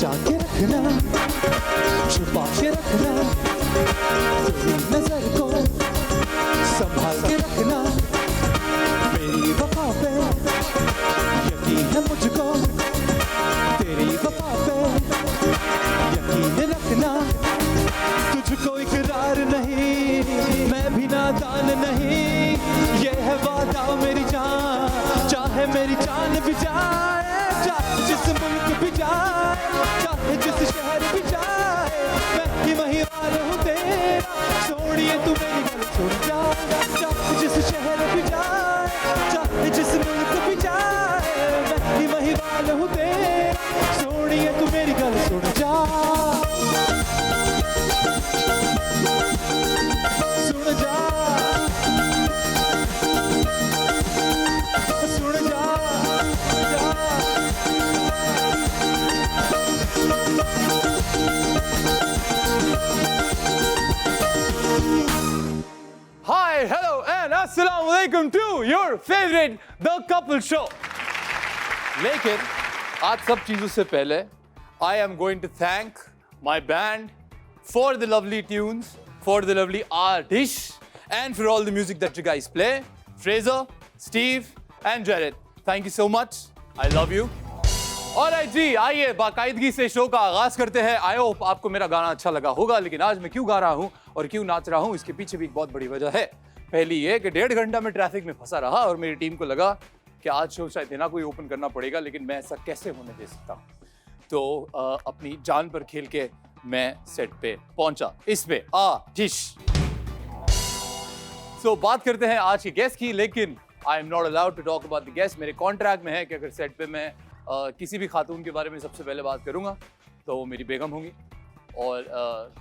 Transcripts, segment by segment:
बचा के रखना, छुपा के रखना, तेरी नजर को संभाल के रखना, मेरी वफा पे यकीन है मुझको, तेरी वफा पे यकीन रखना, तुझको इकरार नहीं, मैं भी नादान नहीं, ये है वादा मेरी जान, चाहे मेरी जान भी जाए, चाहे जिस मुल्क भी जाए, चाहे जिस शहर भी जाए, मैं ही वही वाला हूँ तेरा, सोनिए तू मेरी गल सुन जा, चाहे जिस शहर भी जाए, चाहे जिस मुल्क भी जाए, मैं ही वही वाला हूँ तेरा, सोनिए तू मेरी गल सुन जा, सुन जा, सुन जा, जा। Hi, hello, and assalamu alaikum to your favorite The Couple Show. लेकिन आज सब चीजों से पहले I am going to thank my band for the lovely tunes, for the lovely artists, and for all the music that you guys play. Fraser, Steve, and Jared. Thank you so much. I love you. Alright जी, आइए बाकायदगी से show का आगाज करते हैं। I hope आपको मेरा गाना अच्छा लगा होगा, लेकिन आज मैं क्यों गा रहा हूँ और क्यों नाच रहा हूँ, इसके पीछे भी एक बहुत बड़ी वजह है। पहली ये कि 1.5 घंटा में ट्रैफिक में फंसा रहा और मेरी टीम को लगा कि आज शो शायद हिना को ही ओपन करना पड़ेगा, लेकिन मैं ऐसा कैसे होने दे सकता हूँ। तो अपनी जान पर खेल के मैं सेट पे पहुंचा। इस पे सो बात करते हैं आज के गेस्ट की, लेकिन I am not allowed to talk about the guest. मेरे कॉन्ट्रैक्ट में है कि अगर सेट पे मैं किसी भी खातून के बारे में सबसे पहले बात करूंगा तो वो मेरी बेगम होंगी, और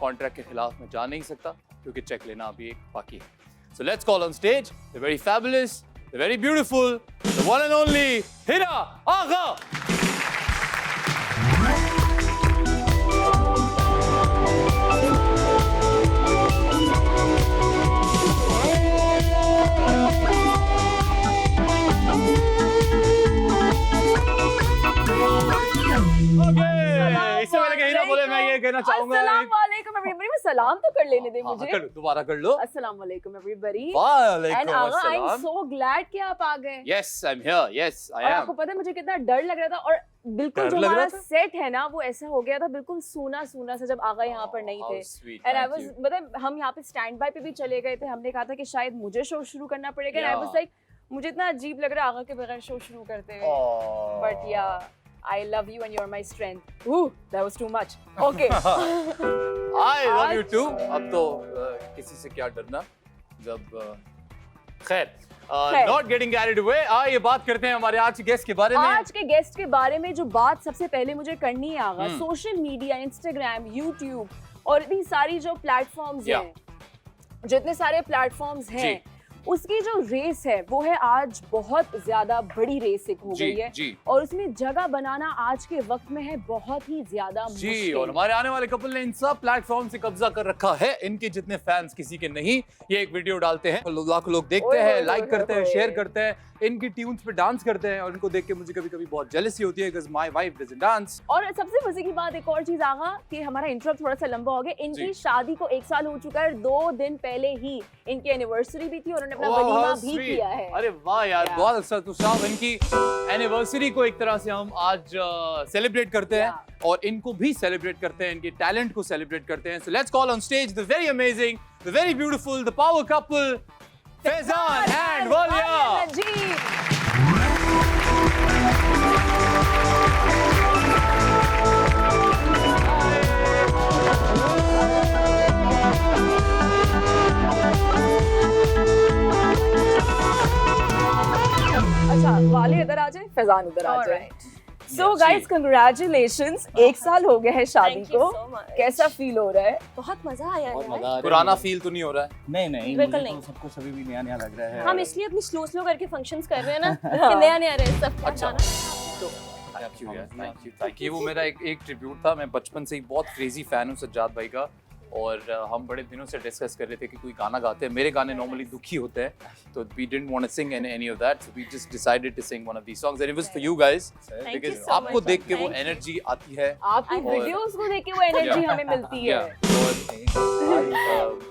कॉन्ट्रैक्ट के खिलाफ मैं जा नहीं सकता क्योंकि चेक लेना अभी एक बाकी है। So let's call on stage the very fabulous, the very beautiful, the one and only Hina Agha. इससे पहले कहीं ना बोले मैं ये कहना चाहूंगा, अस्सलाम वालेकुम एवरीबॉडी। मैं सलाम तो कर लेने दे मुझे। कर लो, दोबारा कर लो। अस्सलाम वालेकुम एवरीबॉडी। वालेकुम अस्सलाम। आई एम अस्सलाम। सो ग्लैड कि आप आ गए। Yes I am here, yes I और एम। आपको पता है मुझे कितना डर लग रहा था, और बिल्कुल डर जो लग रहा हमारा था? सेट है ना वो ऐसा हो गया था, बिल्कुल सूना सूना सा, जब आगा यहाँ पर नहीं थे। एंड आई वाज, मतलब हम यहाँ पे स्टैंड बाय पे भी चले गए थे, हमने कहा था कि शायद मुझे शो शुरू करना पड़ेगा। एंड आई वाज लाइक, मुझे इतना अजीब लग रहा है आगा के बगैर शो शुरू करते हुए, बट या I love you and you're my strength. Ooh, that was too much. Okay. I love you too. अब तो किसी से क्या डरना, जब खैर not getting carried away. ये बात करते हैं हमारे आज के गेस्ट के बारे में। आज के गेस्ट के बारे में जो बात सबसे पहले मुझे करनी है आगा, सोशल मीडिया, इंस्टाग्राम, यूट्यूब और इतनी सारी जो प्लेटफॉर्म्स हैं, जो इतने सारे प्लेटफॉर्म्स हैं, उसकी जो रेस है वो है आज बहुत ज्यादा बड़ी रेस एक हो गई है, और उसमें जगह बनाना आज के वक्त में है बहुत ही ज्यादा मुश्किल। और हमारे आने वाले कपल ने इन सब प्लेटफॉर्म से कब्जा कर रखा है। इनके जितने फैंस किसी के नहीं, ये एक वीडियो डालते हैं, लाखों लोग देखते हैं, लाइक करते हैं, शेयर करते हैं, इनकी ट्यून्स पे डांस करते हैं, और इनको देख के मुझे कभी-कभी बहुत जेलसी होती है because my wife doesn't dance. और सबसे मजे की बात एक और चीज आगा कि हमारा इंट्रो थोड़ा सा लंबा हो गया। इनकी शादी को 1 साल हो चुका है, 2 दिन पहले ही इनकी एनिवर्सरी भी थी और उन्होंने अपना वलीमा भी किया है। अरे वाह यार, बहुत अच्छा। तो साहब इनकी एनिवर्सरी को एक तरह से हम आज सेलिब्रेट करते हैं, और इनको भी सेलिब्रेट करते हैं, इनके टैलेंट को सेलिब्रेट करते हैं। So let's call on stage the very amazing, the very beautiful, the power couple Faizan and Walia ji. अच्छा, वाले इधर आ जाए, फैजान उधर आ जाए। So guys, congratulations, 1 साल हो गया है शादी को। कैसा फील हो रहा है? बहुत मजा आया है। पुराना फील तो नहीं हो रहा है? नहीं, बिल्कुल मुझे नहीं। तो सब कुछ अभी भी नया लग रहा है। हम इसलिए अपनी स्लो करके फंक्शंस कर रहे हैं ना कि नया रहे सब। अच्छा, थैंक यू। वो मेरा एक ट्रिब्यूट था। मैं बचपन से ही बहुत क्रेजी फैन हूँ सज्जाद भाई का, और हम बड़े दिनों से डिस्कस कर रहे थे कि कोई गाना गाते हैं. मेरे गाने नॉर्मली दुखी होते हैं, तो we didn't want to sing any of that, so we just decided to sing one of these songs, and it was for you guys, Thank you because so आपको much. देख के वो Thank you. एनर्जी आती है. आपकी और- videos को देख के वो एनर्जी हमें मिलती है. और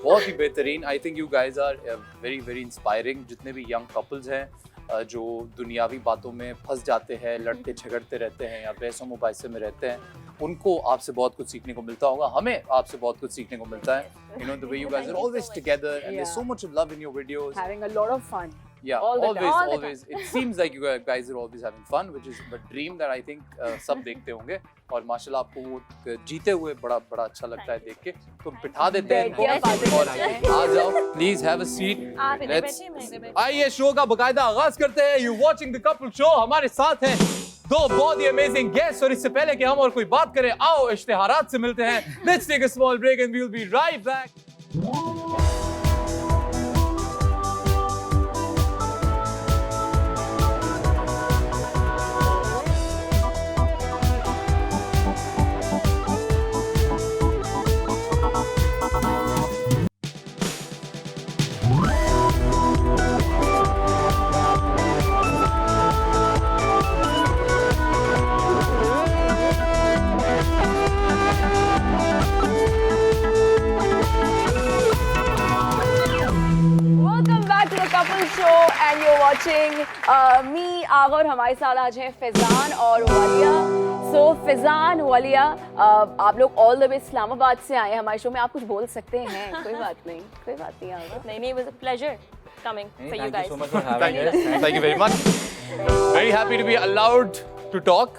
बहुत ही बेहतरीन. I think you guys are very very inspiring. जितने भी यंग कपल्स हैं जो दुनियावी बातों में फंस जाते हैं, लड़ते झगड़ते रहते हैं या बहसों मुबाहिसे में रहते हैं, उनको आपसे बहुत कुछ सीखने को मिलता होगा. हमें आपसे बहुत कुछ सीखने को मिलता है. You know, the way you guys are always together and there's so much love in your videos. Having a lot of fun. Yeah, all the time. always, All the always. It seems like you guys are always having fun, which is a dream that I think सब देखते होंगे. और माशाल्लाह आपको वो जीते हुए बड़ा बड़ा अच्छा लगता है देख के. तो बिठा देते हैं बैठ के इनको और आ जाओ. Please have a seat. आप इधर Let's- बैठिए, मैं इधर बैठी. आइए शो का बकायदा आगाज करते हैं. You watching the couple show. हमारे साथ हैं दो बहुत ही अमेजिंग गेस्ट. और इससे पहले कि हम और कोई बात करें, आओ इश्तिहारात से मिलते हैं. Let's take a small break and we will be right back. Welcome back to the couple show and you're watching me, आगा और हमारे साथ आज हैं फैजान और वालिया. So फैजान, वालिया, आप लोग ऑल द वे इस्लामाबाद से आए हैं हमारे शो में. आप कुछ बोल सकते हैं? कोई बात नहीं, कोई बात नहीं. आगा, नहीं, it was a pleasure coming for you Thank guys. you so much for having us. Thank you very much. Very happy to be allowed to talk.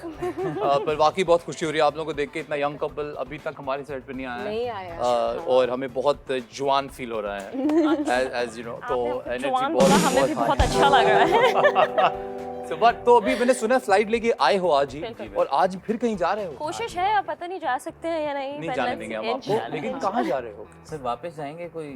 पर वाकई बहुत खुशी हो रही है आप लोगों को देख के. इतना यंग कपल अभी तक हमारे साइड पे नहीं आया नहीं है. आया. और हमें बहुत जवान फील हो रहा है. As you know, तो आपने एनर्जी जवान बोला, हमें भी बहुत अच्छा लग रहा है. तो अभी मैंने सुना फ्लाइट लेके आए हो आज ही, बिल्कुल। और आज फिर कहीं जा रहे हो? कोशिश है, अब पता नहीं जा सकते हैं या नहीं. नहीं but जाने let's- देंगे हम आपको. इंशाल्लाह. लेकिन कहाँ जा रहे हो? सर वापस जाएंगे, कोई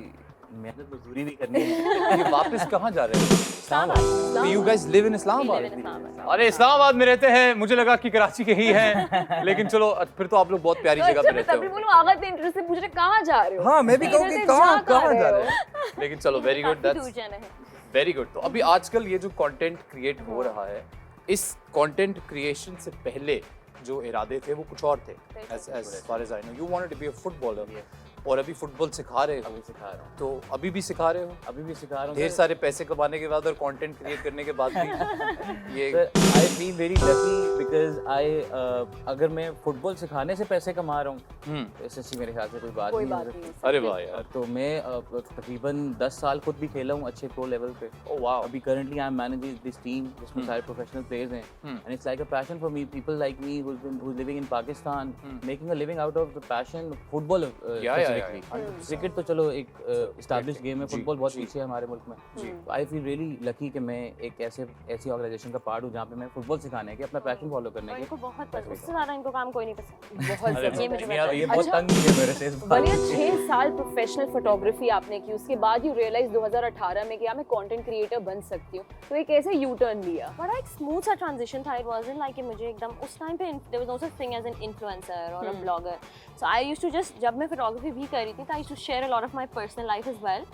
मेहनत मजदूरी भी करनी है. ये वापस कहाँ जा रहे हो? Islamabad. You guys live in We live Islamabad? in Islamabad. अरे इस्लामाबाद में रहते हैं. मुझे लगा कि कराची के ही हैं. लेकिन चलो फिर तो आप लोग बहुत प्यारी तो जगह अच्छा, पे मैं रहते तभी हो. बोलूं, आगा इतने इंटरेस्ट से पूछ रहे कहाँ जा रहे हो? हाँ मैं भी इधर कहूँ कि से कहाँ जा कहाँ जा हो? रहे हो. लेकिन चलो वेरी गुड. काफी दूर दैट्स जाना है. Very good. तो अभी आजकल ये जो कंटेंट क्रिएट हो रहा है, इस कंटेंट क्रिएशन से पहले जो इरादे थे वो कुछ और थे. as far as I know, you wanted to be a footballer. और अभी फुटबॉल सिखा रहे हो. अभी सिखा रहा हूँ, तो अभी भी सिखा रहे हो? अभी भी सिखा रहा हूँ. ढेर सारे पैसे कमाने के बाद और कंटेंट क्रिएट करने के बाद भी ये sir I feel very lucky because अगर मैं फुटबॉल सिखाने से पैसे कमा रहा हूँ, एसएससी मेरे ख्याल से कोई बात कोई नहीं हो बात सकती. नहीं. अरे वाह यार. तो मैं तकरीबन 10 साल खुद भी खेला हूँ अच्छे प्रो लेवल पे. ओ वाह. अभी currently I am managing this team जिसमें सारे प्रोफेशनल प्लेयर्स हैं. And it's like a passion for me. People like me who's living in Pakistan making a living out of the passion of football yeah, specifically. Cricket तो चलो एक established game है. Football बहुत पीछे है हमारे मुल्क में. आई फील रियली लकी कि मैं एक ऐसी ऑर्गेनाइजेशन का पार्ट हूँ जहाँ पे मैं फुटबॉल सिखाने के, अपना पैशन फॉलो करने और के. इनको बहुत पसंद. उससे ज्यादा इनको काम कोई नहीं पसंद. बहुत अरे ये मुझे जबरदस्त. यार, ये बहुत अच्छा। तंग है मेरे से इस बात बलिया से. 6 साल प्रोफेशनल फोटोग्राफी आपने की, उसके बाद यू रियलाइज 2018 में कि मैं कंटेंट क्रिएटर बन सकती हूँ. तो एक ऐसे यू टर्न लिया. बड़ा एक स्मूथ सा ट्रांजिशन था. इट वाजंट लाइक कि मुझे एकदम उस टाइम पे there was no such thing as an influencer और a blogger. So I used to just, जब मैं फोटोग्राफी भी कर रही थी, I used to share a lot of my personal life as well.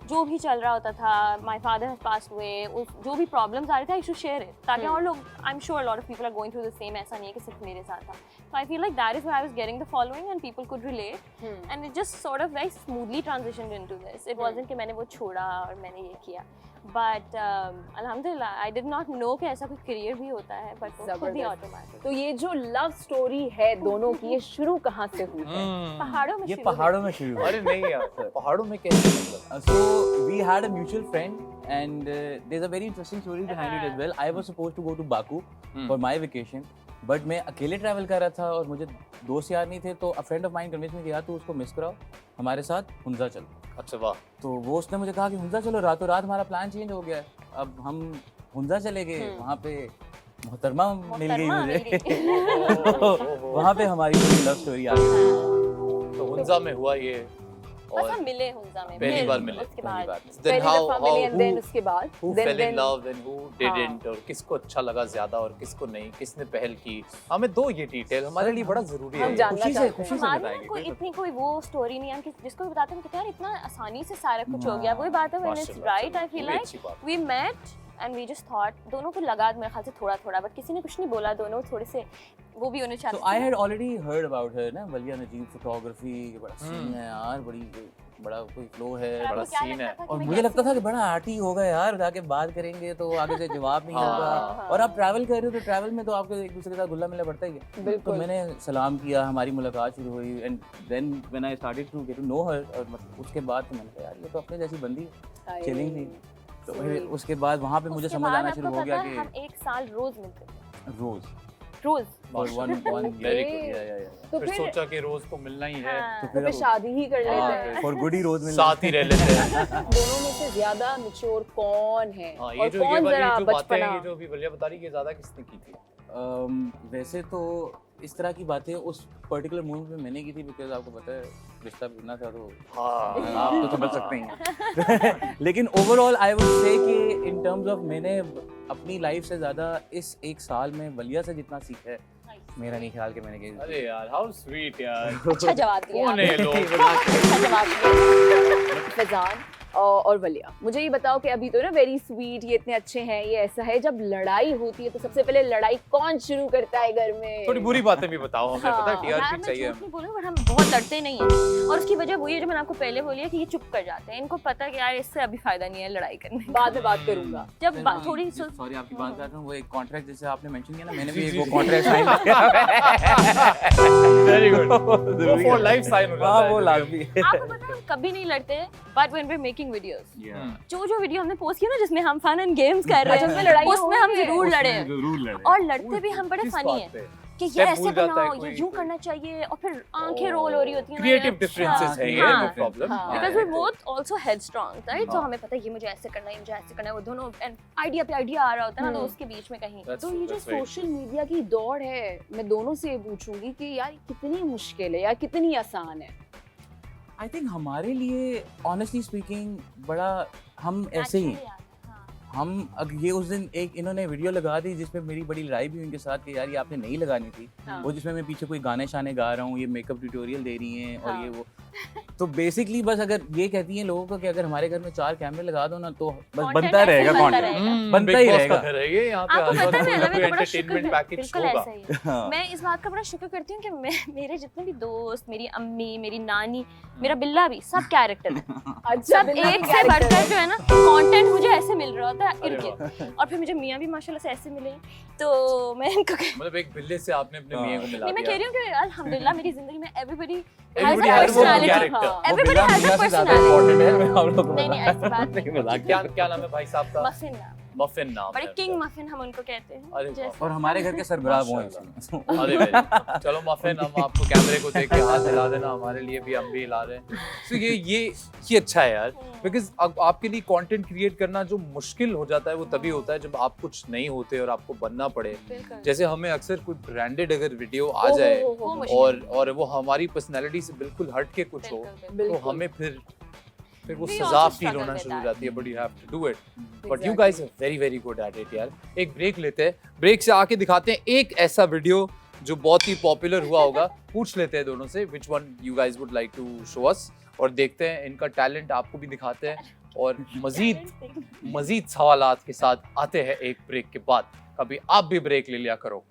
जो भी चल रहा होता था, my father has passed away, जो भी प्रॉब्लम्स आ रहे थे, आई शुड शेयर इट ताकि और लोग, I am sure lot of people are going through the same. ऐसा नहीं है कि सिर्फ मेरे साथ था. So I feel like that is why I was getting the following and people could relate and it just sort of very smoothly transitioned into this. It wasn't कि मैंने वो छोड़ा और मैंने ये किया. बट अल्हम्दुलिल्लाह आई डिड नॉट नो कि ऐसा कोई करियर भी होता है. बट वो खुद ही जबरदस्त. ऑटोमेटिक तो ये जो लव स्टोरी है दोनों की, ये शुरू कहाँ से हुई है? पहाड़ों में ये शुरू पहाड़ों में शुरू हुआ. अरे नहीं यार, पहाड़ों में कैसे मतलब? So we had a mutual friend and there's a very interesting story behind it as well. I was supposed to go to Baku for my vacation, but मैं अकेले ट्रैवल कर रहा था और मुझे दोस्त यार नहीं थे. तो a friend of mine convinced me कि यार तू उसको मिस कराओ, हमारे साथ हुंजा चल. अच्छा वाह. तो वो उसने मुझे कहा कि हुंजा चलो. रातों रात हमारा प्लान चेंज हो गया. अब हम हुंजा चले गए. वहाँ पे मोहतरमा मिल गई मुझे. तो वहाँ पे हमारी लव स्टोरी आ गई. तो हुंजा में हुआ ये बस हम मिले हुंजा में, पहली फिर बार मिले, उसके पहली बाद बार। Then पहली how दफा मिले and then who उसके बाद who then fell in then love and who didn't, और किसको अच्छा लगा ज्यादा और किसको नहीं, किसने पहल की, हमें दो ये डिटेल हमारे लिए बड़ा जरूरी हम है। जानना खुशी से चाहते हैं। खुशी से हमारी ना बताएंगे कोई कोई इतनी कोई वो स्टोरी नहीं है हम जिसको भी बताते हैं हम कहते हैं यार इतना आसानी से सारा कुछ हो गया। वही बात है व्हेन इट्स माशाल्लाह, राइट आई फील वो भी लाइक अच्छी बात। We met and we just thought, दोनों को लगा मेरे ख्याल से थोड़ा थोड़ा, बट किसी ने कुछ नहीं बोला, दोनों थोड़े से वो भी होने चाहते So I had already heard about her ना, वलिया नजीब फोटोग्राफी, बड़ा सीन है यार, बड़ा कोई फ्लो है, और आपको बड़ा क्या scene लगता है। था कि और मैं मुझे लगता कैसी था कि बड़ा आर्टी होगा यार, जाके बात करेंगे तो आगे से जवाब नहीं हाँ, होगा। हाँ। और आप ट्रैवल कर रहे हो तो ट्रैवल में तो आपको एक दूसरे के साथ घुलना मिलना पड़ता ही है। तो बिल्कुल मैंने सलाम किया, हमारी मुलाकात शुरू हुई and then when I started to get to know her, और मतलब उसके बाद तो मैंने कहा यार ये तो अपने जैसी बंदी हाय। चिलिंग थी। तो फिर Sweet. उसके बाद वहाँ पे मुझे उसके समझ बाद आना आपको शुरू हो पता गया है, हम कि एक साल रोज मिलते थे, रोज रोज। और वन Very good. या तो फिर फिर सोचा कि रोज तो मिलना ही है, हाँ। तो फिर शादी ही कर लेते हैं। फॉर गुड ही रोज मिलना। साथ ही रह लेते हैं। दोनों में से ज्यादा मैच्योर कौन है हाँ, और ये जो कौन जरा बातें बचपना हैं, ये जो अभी बलिया बता रही है, ये ज्यादा किसने की थी? वैसे तो इस तरह की बातें उस पर्टिकुलर मूवी में मैंने की थी, बिकॉज आपको पता है रिश्ता बिगड़ना था तो हाँ, आप तो समझ सकते हैं। लेकिन ओवरऑल आई वुड से कि इन टर्म्स ऑफ मैंने अपनी लाइफ से ज़्यादा इस एक साल में वलिया से जितना सीखा है, मेरा नहीं ख्याल कि मैंने किया। अरे यार हाउ स्वीट यार। अच्छा जवाब दिया कौन है ये लोग? अच्छा जवाब दिया। फैजान और वलिया, मुझे ये बताओ कि अभी तो ना वेरी स्वीट, ये इतने अच्छे हैं, ये ऐसा है, जब लड़ाई होती है तो सबसे पहले लड़ाई कौन शुरू करता है घर में? थोड़ी बुरी बातें भी बताओ हमें, पता है हाँ, टीआरपी मैं चाहिए। झूठ नहीं बोलूं, बट हम बहुत लड़ते नहीं हैं, और उसकी वजह वही है जो मैंने आपको पहले बोली है कि ये चुप कर जाते हैं, इनको पता है कि यार इससे अभी फायदा नहीं है लड़ाई करने का। बाद में बात करूंगा। जब थोड़ी सॉरी आपकी बात कर रहा हूँ, वो एक कॉन्ट्रैक्ट जैसे आपने मेंशन किया ना, मैंने भी एक वो कॉन्ट्रैक्ट साइन किया। Very good. वो फॉर लाइफ साइन हो जाता हाँ है। वो लाजमी है। आपको पता है हम कभी नहीं लड़ते, but when we are making videos, Yeah. जो वीडियो हमने पोस्ट किया ना जिसमें हम फन एंड गेम्स कर रहे अच्छा, उसमें हैं, लड़ाइयाँ उसमें हम होंगी। जरूर लड़े हैं, जरूर लड़े। और लड़ते भी हम बड़े किस फनी बात हैं पे? कि ये Step ऐसे भूल जाता है बनाओ, ये कोई, यूं कोई। करना चाहिए, और फिर आंखें रोल हो रही होती हैं, क्रिएटिव अच्छा। डिफरेंसेस है ये, हाँ। No problem. हाँ। Because we both also headstrong, right? तो हाँ। हमें पता है ये मुझे ऐसे करना है, ये मुझे ऐसे करना है, वो दोनों एंड आइडिया पे आइडिया आ रहा होता है ना, तो उसके बीच में कहीं तो ये जो सोशल मीडिया की दौड़ है, मैं दोनों से ये पूछूंगी कि यार कितनी मुश्किल है या कितनी आसान है? आई थिंक हमारे लिए ऑनेस्टली स्पीकिंग बड़ा हम ऐसे ही हैं। हम ये उस दिन एक इन्होंने वीडियो लगा दी जिसमें मेरी बड़ी लड़ाई भी उनके साथ कि यार ये आपने नहीं लगानी थी, हाँ। वो जिसमें मैं पीछे कोई गाने शाने गा रहा हूँ, ये मेकअप ट्यूटोरियल दे रही हैं और हाँ। ये वो। तो बेसिकली बस अगर ये कहती हैं लोगों को कि अगर हमारे घर में 4 कैमरे लगा दो ना तो बस Content बनता ऐसे रहेगा बनता कंटेंट, रहेगा। बनता ही रहेगा। घर है ये, यहाँ पे आपको हर पता है वक्त मैं कोई मैं तो बड़ा शुक्र एंटरटेनमेंट है, पैकेज बिल्कुल होगा। ऐसा ही है। हाँ। मैं इस बात का बड़ा शुक्र करती हूँ कि मेरे जितने भी दोस्त, मेरी अम्मी, मेरी नानी, मेरा बिल्ला भी, सब कैरेक्टर है। अच्छा, सब एक से बढ़कर जो है ना कंटेंट मुझे ऐसे मिल रहा होता है इनके, और फिर मुझे मियाँ भी माशाल्लाह से ऐसे मिले, तो मैं इनको मतलब एक बिल्ले से आपने अपने मियाँ को मिला नहीं, मैं दिया। कह रही हूँ कि अल्हम्दुलिल्लाह मेरी जिंदगी में everybody Everybody has has a a personality, character. हाँ। एवरीबडी हैज अ मियाँ से ज़्यादा पर्सनालिटी। important है, मैं आप लोगों को नहीं, नहीं, बता- ऐसी बात नहीं। मजाक क्या नाम है भाई साहब का? मफिन नाम, मफिन नाम बड़े है। किंग मफिन हम उनको कहते हैं। अरे जैसे- और हमारे घर के सरबराह वो हैं माशाल्लाह। अरे very- चलो मफिन, हम आपको कैमरे को देख के हाथ हिला देना, हमारे लिए भी हम भी हिला रहे हैं। तो ये अच्छा है यार, बिकॉज आपके लिए कंटेंट क्रिएट करना जो मुश्किल हो जाता है वो तभी होता है जब आप कुछ नहीं होते और आपको बनना पड़े। बिल्कुल। जैसे हमें अक्सर कोई ब्रांडेड अगर वीडियो आ जाए वो मुश्किल और वो हमारी पर्सनैलिटी से बिल्कुल हट के कुछ हो, बिल्कुल, बिल्कुल। तो हमें फिर वो We सजा also फील struggle होना with शुरू हो that. जाती है, but you have to do it. But you Exactly. Guys are very very good at it यार। एक ब्रेक लेते हैं, ब्रेक से आके दिखाते हैं एक ऐसा वीडियो जो बहुत ही पॉपुलर हुआ होगा। पूछ लेते हैं दोनों से which one you guys would like to show us, और देखते हैं इनका टैलेंट आपको भी दिखाते हैं, और मजीद सवालात के साथ आते हैं एक ब्रेक के बाद। कभी आप भी ब्रेक ले लिया करो।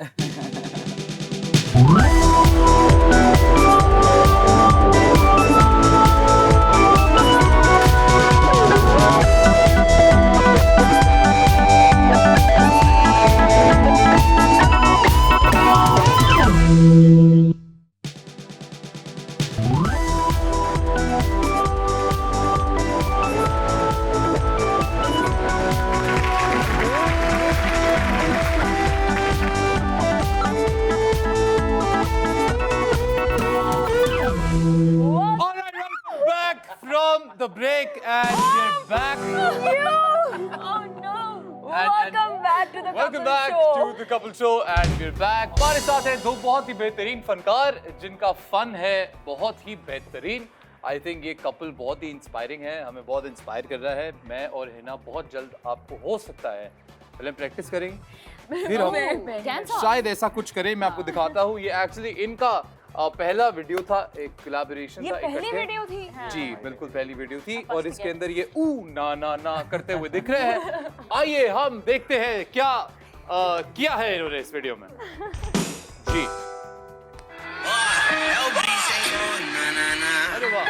Alright, welcome back from the break and we're back. Oh no! Welcome back to the Welcome couple back show. to the couple show and we're back. हमारे साथ हैं दो बहुत ही बेहतरीन फनकार जिनका फन है बहुत ही बेहतरीन, आई थिंक ये कपल बहुत ही इंस्पायरिंग है, हमें बहुत इंस्पायर कर रहा है। मैं और हिना बहुत जल्द आपको हो सकता है पहले प्रैक्टिस करेंगे फिर हम Dance off. शायद ऐसा कुछ करें। मैं आपको दिखाता हूँ, ये एक्चुअली इनका पहला वीडियो था, एक कोलैबोरेशन ये था पहली इकट्ठे। वीडियो थी। जी बिल्कुल पहली वीडियो थी और इसके अंदर ये ऊ ना ना ना करते हुए दिख रहे हैं। आइए हम देखते हैं क्या किया है इन्होंने इस वीडियो में। जी अरे वाह,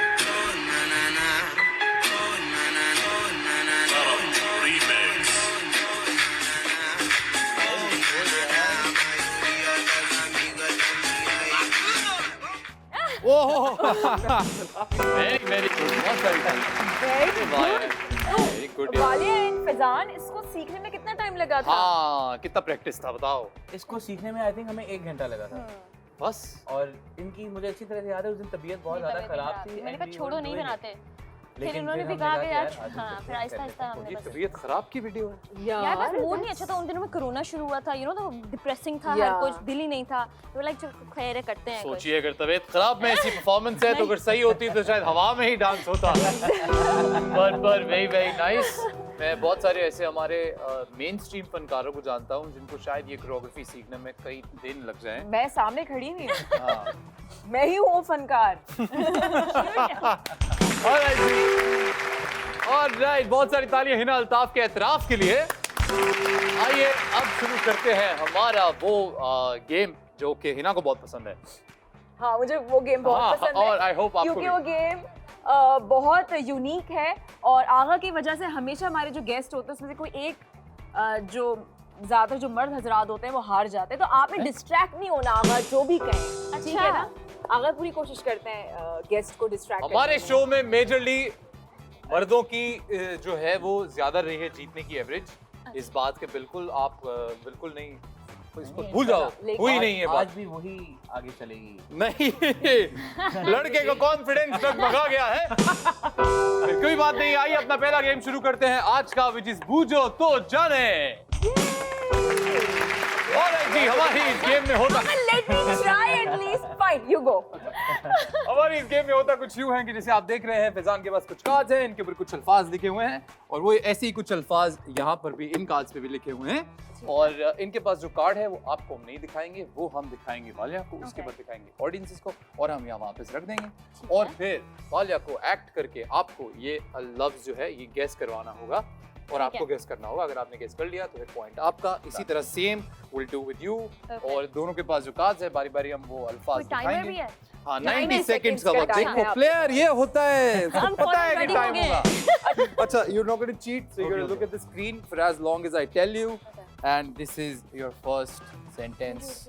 वेरी गुड, बहुत सारी very good. Walia and Faizan, इसको सीखने में कितना टाइम लगा था? हाँ कितना प्रैक्टिस था बताओ। इसको सीखने में आई थिंक हमें 1 घंटा लगा था। बस और इनकी मुझे अच्छी तरह से याद है, उस दिन तबीयत बहुत ज्यादा खराब थी। मैंने and कहा we छोड़ो were नहीं doing it. बनाते, फिर लेकिन इन्होंने फिर भी हमने कहा कहा कि कि यार यार, आज हाँ, हम फिर आहिस्ता आहिस्ता हमने ये बस तबीयत खराब की वीडियो है। यार बस मूड नहीं अच्छा था उन दिनों में, कोरोना शुरू हुआ था, यू नो, तो डिप्रेसिंग था, हर Yeah. कुछ दिल ही नहीं था, तो लाइक चल खैर करते हैं कुछ। सोचिए अगर तबीयत खराब में ऐसी परफॉर्मेंस है तो अगर सही होती तो शायद हवा में ही डांस होता। पर वेरी वेरी नाइस। मैं बहुत सारे ऐसे हमारे मेन स्ट्रीम फनकारों को जानता हूँ जिनको शायद ये कोरियोग्राफी सीखने में कई दिन लग जाएं। मैं सामने खड़ी हुई हूँ, हाँ। मैं ही हूँ फनकार। ऑलराइट, बहुत सारी तालियां हिना अल्ताफ के एतराफ के लिए। आइए अब शुरू करते हैं हमारा वो गेम जो कि हिना को बहुत पसंद है। हाँ मुझे वो गेम बहुत हाँ, पसंद और है I hope आपको क्योंकि भी। वो गेम बहुत यूनिक है और आगा की वजह से हमेशा हमारे जो गेस्ट होते हैं उसमें से कोई एक जो ज्यादातर जो मर्द हजरात होते हैं वो हार जाते हैं, तो आपने डिस्ट्रैक्ट नहीं होना आगा जो भी कहें, ठीक है ना? आगा पूरी कोशिश करते हैं गेस्ट को डिस्ट्रैक्ट हमारे शो में मेजरली मर्दों की जो है वो ज्यादा रही है जीतने की एवरेज। इस बात के बिल्कुल आप बिल्कुल नहीं, इसको भूल जाओ, लेकिन हुई नहीं है आज बात। भी वही आगे चलेगी। नहीं, लड़के का कॉन्फिडेंस डगमगा गया है। कोई बात नहीं, आइए अपना पहला गेम शुरू करते हैं आज का, विच इज बूझो तो जाने। ऑलराइट जी, हमारी इस गेम में होता let me try at least, fine you go. हमारी इस गेम में होता कुछ यूं है कि जैसे आप देख रहे हैं फैजान के पास कुछ कार्ड्स हैं, इनके ऊपर कुछ अल्फाज लिखे हुए हैं और वो ऐसे ही कुछ अल्फाज यहाँ पर भी इन कार्ड्स पे भी लिखे हुए हैं और इनके पास जो कार्ड है वो आपको हम नहीं दिखाएंगे, वो हम दिखाएंगे वालिया को, उसके बाद दिखाएंगे ऑडियंसेस को और हम यहाँ वापस रख देंगे और फिर वालिया को एक्ट करके आपको ये लफ्ज जो है ये गेस करवाना होगा और आपको गेस करना होगा। अगर आपने गेस कर लिया तो फिर पॉइंट आपका। इसी तरह same will do with you और दोनों के पास जो कार्ड्स है बारी बारी हम वो अल्फाज टाइमर भी दिखाएंगे। है। हाँ 90 90 सेकंड्स का वक्त। का time है देखो आप। प्लेयर ये होता है, हम सबको पता है कि ready टाइम हो गए। होगा। अच्छा, you're not going to cheat, so you're going to Okay, look at the screen for as long as I tell you, and this is your first sentence.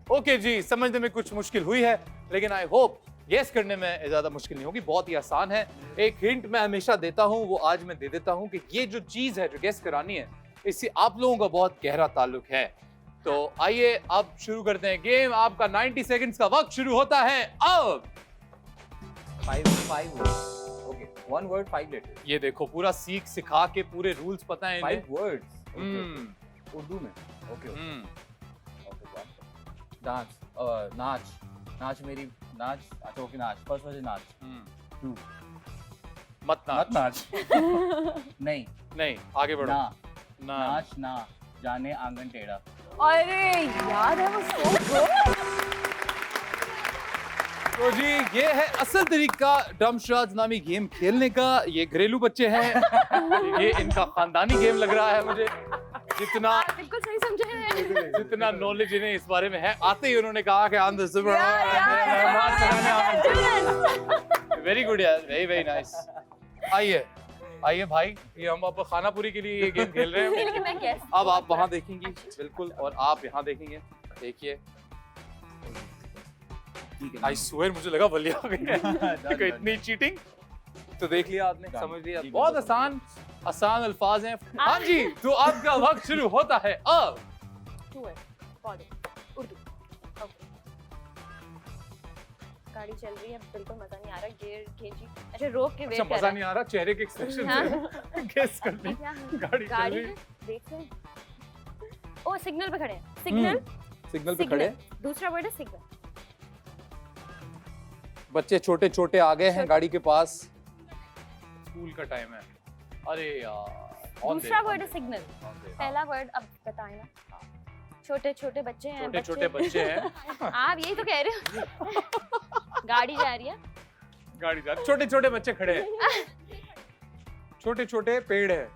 Okay जी, समझने में कुछ मुश्किल हुई है लेकिन आई होप गेस करने में ज्यादा मुश्किल नहीं होगी, बहुत ही आसान है। एक हिंट मैं हमेशा देता हूं, वो आज मैं दे देता हूं कि ये जो चीज है जो गेस करानी है इससे आप लोगों का बहुत गहरा ताल्लुक है। तो आइए अब शुरू करते हैं गेम। आपका 90 सेकंड्स का वक्त शुरू होता है अब। 5 words. Okay. 1 word, 5 letters. ये देखो पूरा सीख सिखा के पूरे रूल्स पता है 5 words. Okay. हम्म उर्दू में. Okay. Okay. हम्म Okay. Dance. नाच. नाच मेरी नाच. अच्छा ओके नाच. First word is नाच. 2. मत मत नाच। नाच. नहीं. नहीं, आगे बढ़ो। ना. ना नाच ना. जाने आंगन टेढ़ा. अरे याद है वो so good। तो जी ये है असल तरीका डमशराज नामी गेम खेलने का। ये घरेलू बच्चे हैं, ये इनका खानदानी गेम लग रहा है मुझे। जितना बिल्कुल सही समझे हैं। जितना नॉलेज इन्हें इस बारे में है, आते ही उन्होंने कहा कि आंध्र से वेरी गुड यार, वेरी वेरी नाइस। आइए आइए भाई, ये हम अब खानापुरी के लिए ये गेम खेल रहे हैं। लेकिन मैं guess अब आप वहाँ देखेंगी बिल्कुल और आप यहाँ देखेंगे। देखिए आई स्वेयर मुझे लगा बलिया हो गई इतनी चीटिंग। तो देख लिया आपने, समझ लिया, बहुत आसान आसान अल्फाज हैं। हाँ जी, तो आपका वक्त शुरू होता है अब। Two है, पौधे, उर्दू। Okay. गाड़ी चल रही है, बिल्कुल मजा नहीं आ रहा, गियर खींची, अच्छा रोक के वेट अच्छा कर मजा नहीं आ रहा, चेहरे के एक्सप्रेशन हाँ। से गेस कर ली। क्या है? गाड़ी चल गाड़ी रही है, देखते हैं। ओ सिग्नल पे खड़े हैं, सिग्नल सिग्नल पे खड़े, दूसरा वर्ड है सिग्नल। बच्चे छोटे छोटे आ गए हैं गाड़ी के पास, स्कूल का टाइम है। अरे यार दूसरा वर्ड है सिग्नल, पहला वर्ड अब बताएं ना। छोटे छोटे बच्चे हैं, छोटे छोटे बच्चे हैं। आप यही तो कह रहे हो। गाड़ी जा रही है, गाड़ी जा, छोटे छोटे बच्चे खड़े हैं, छोटे छोटे पेड़ है,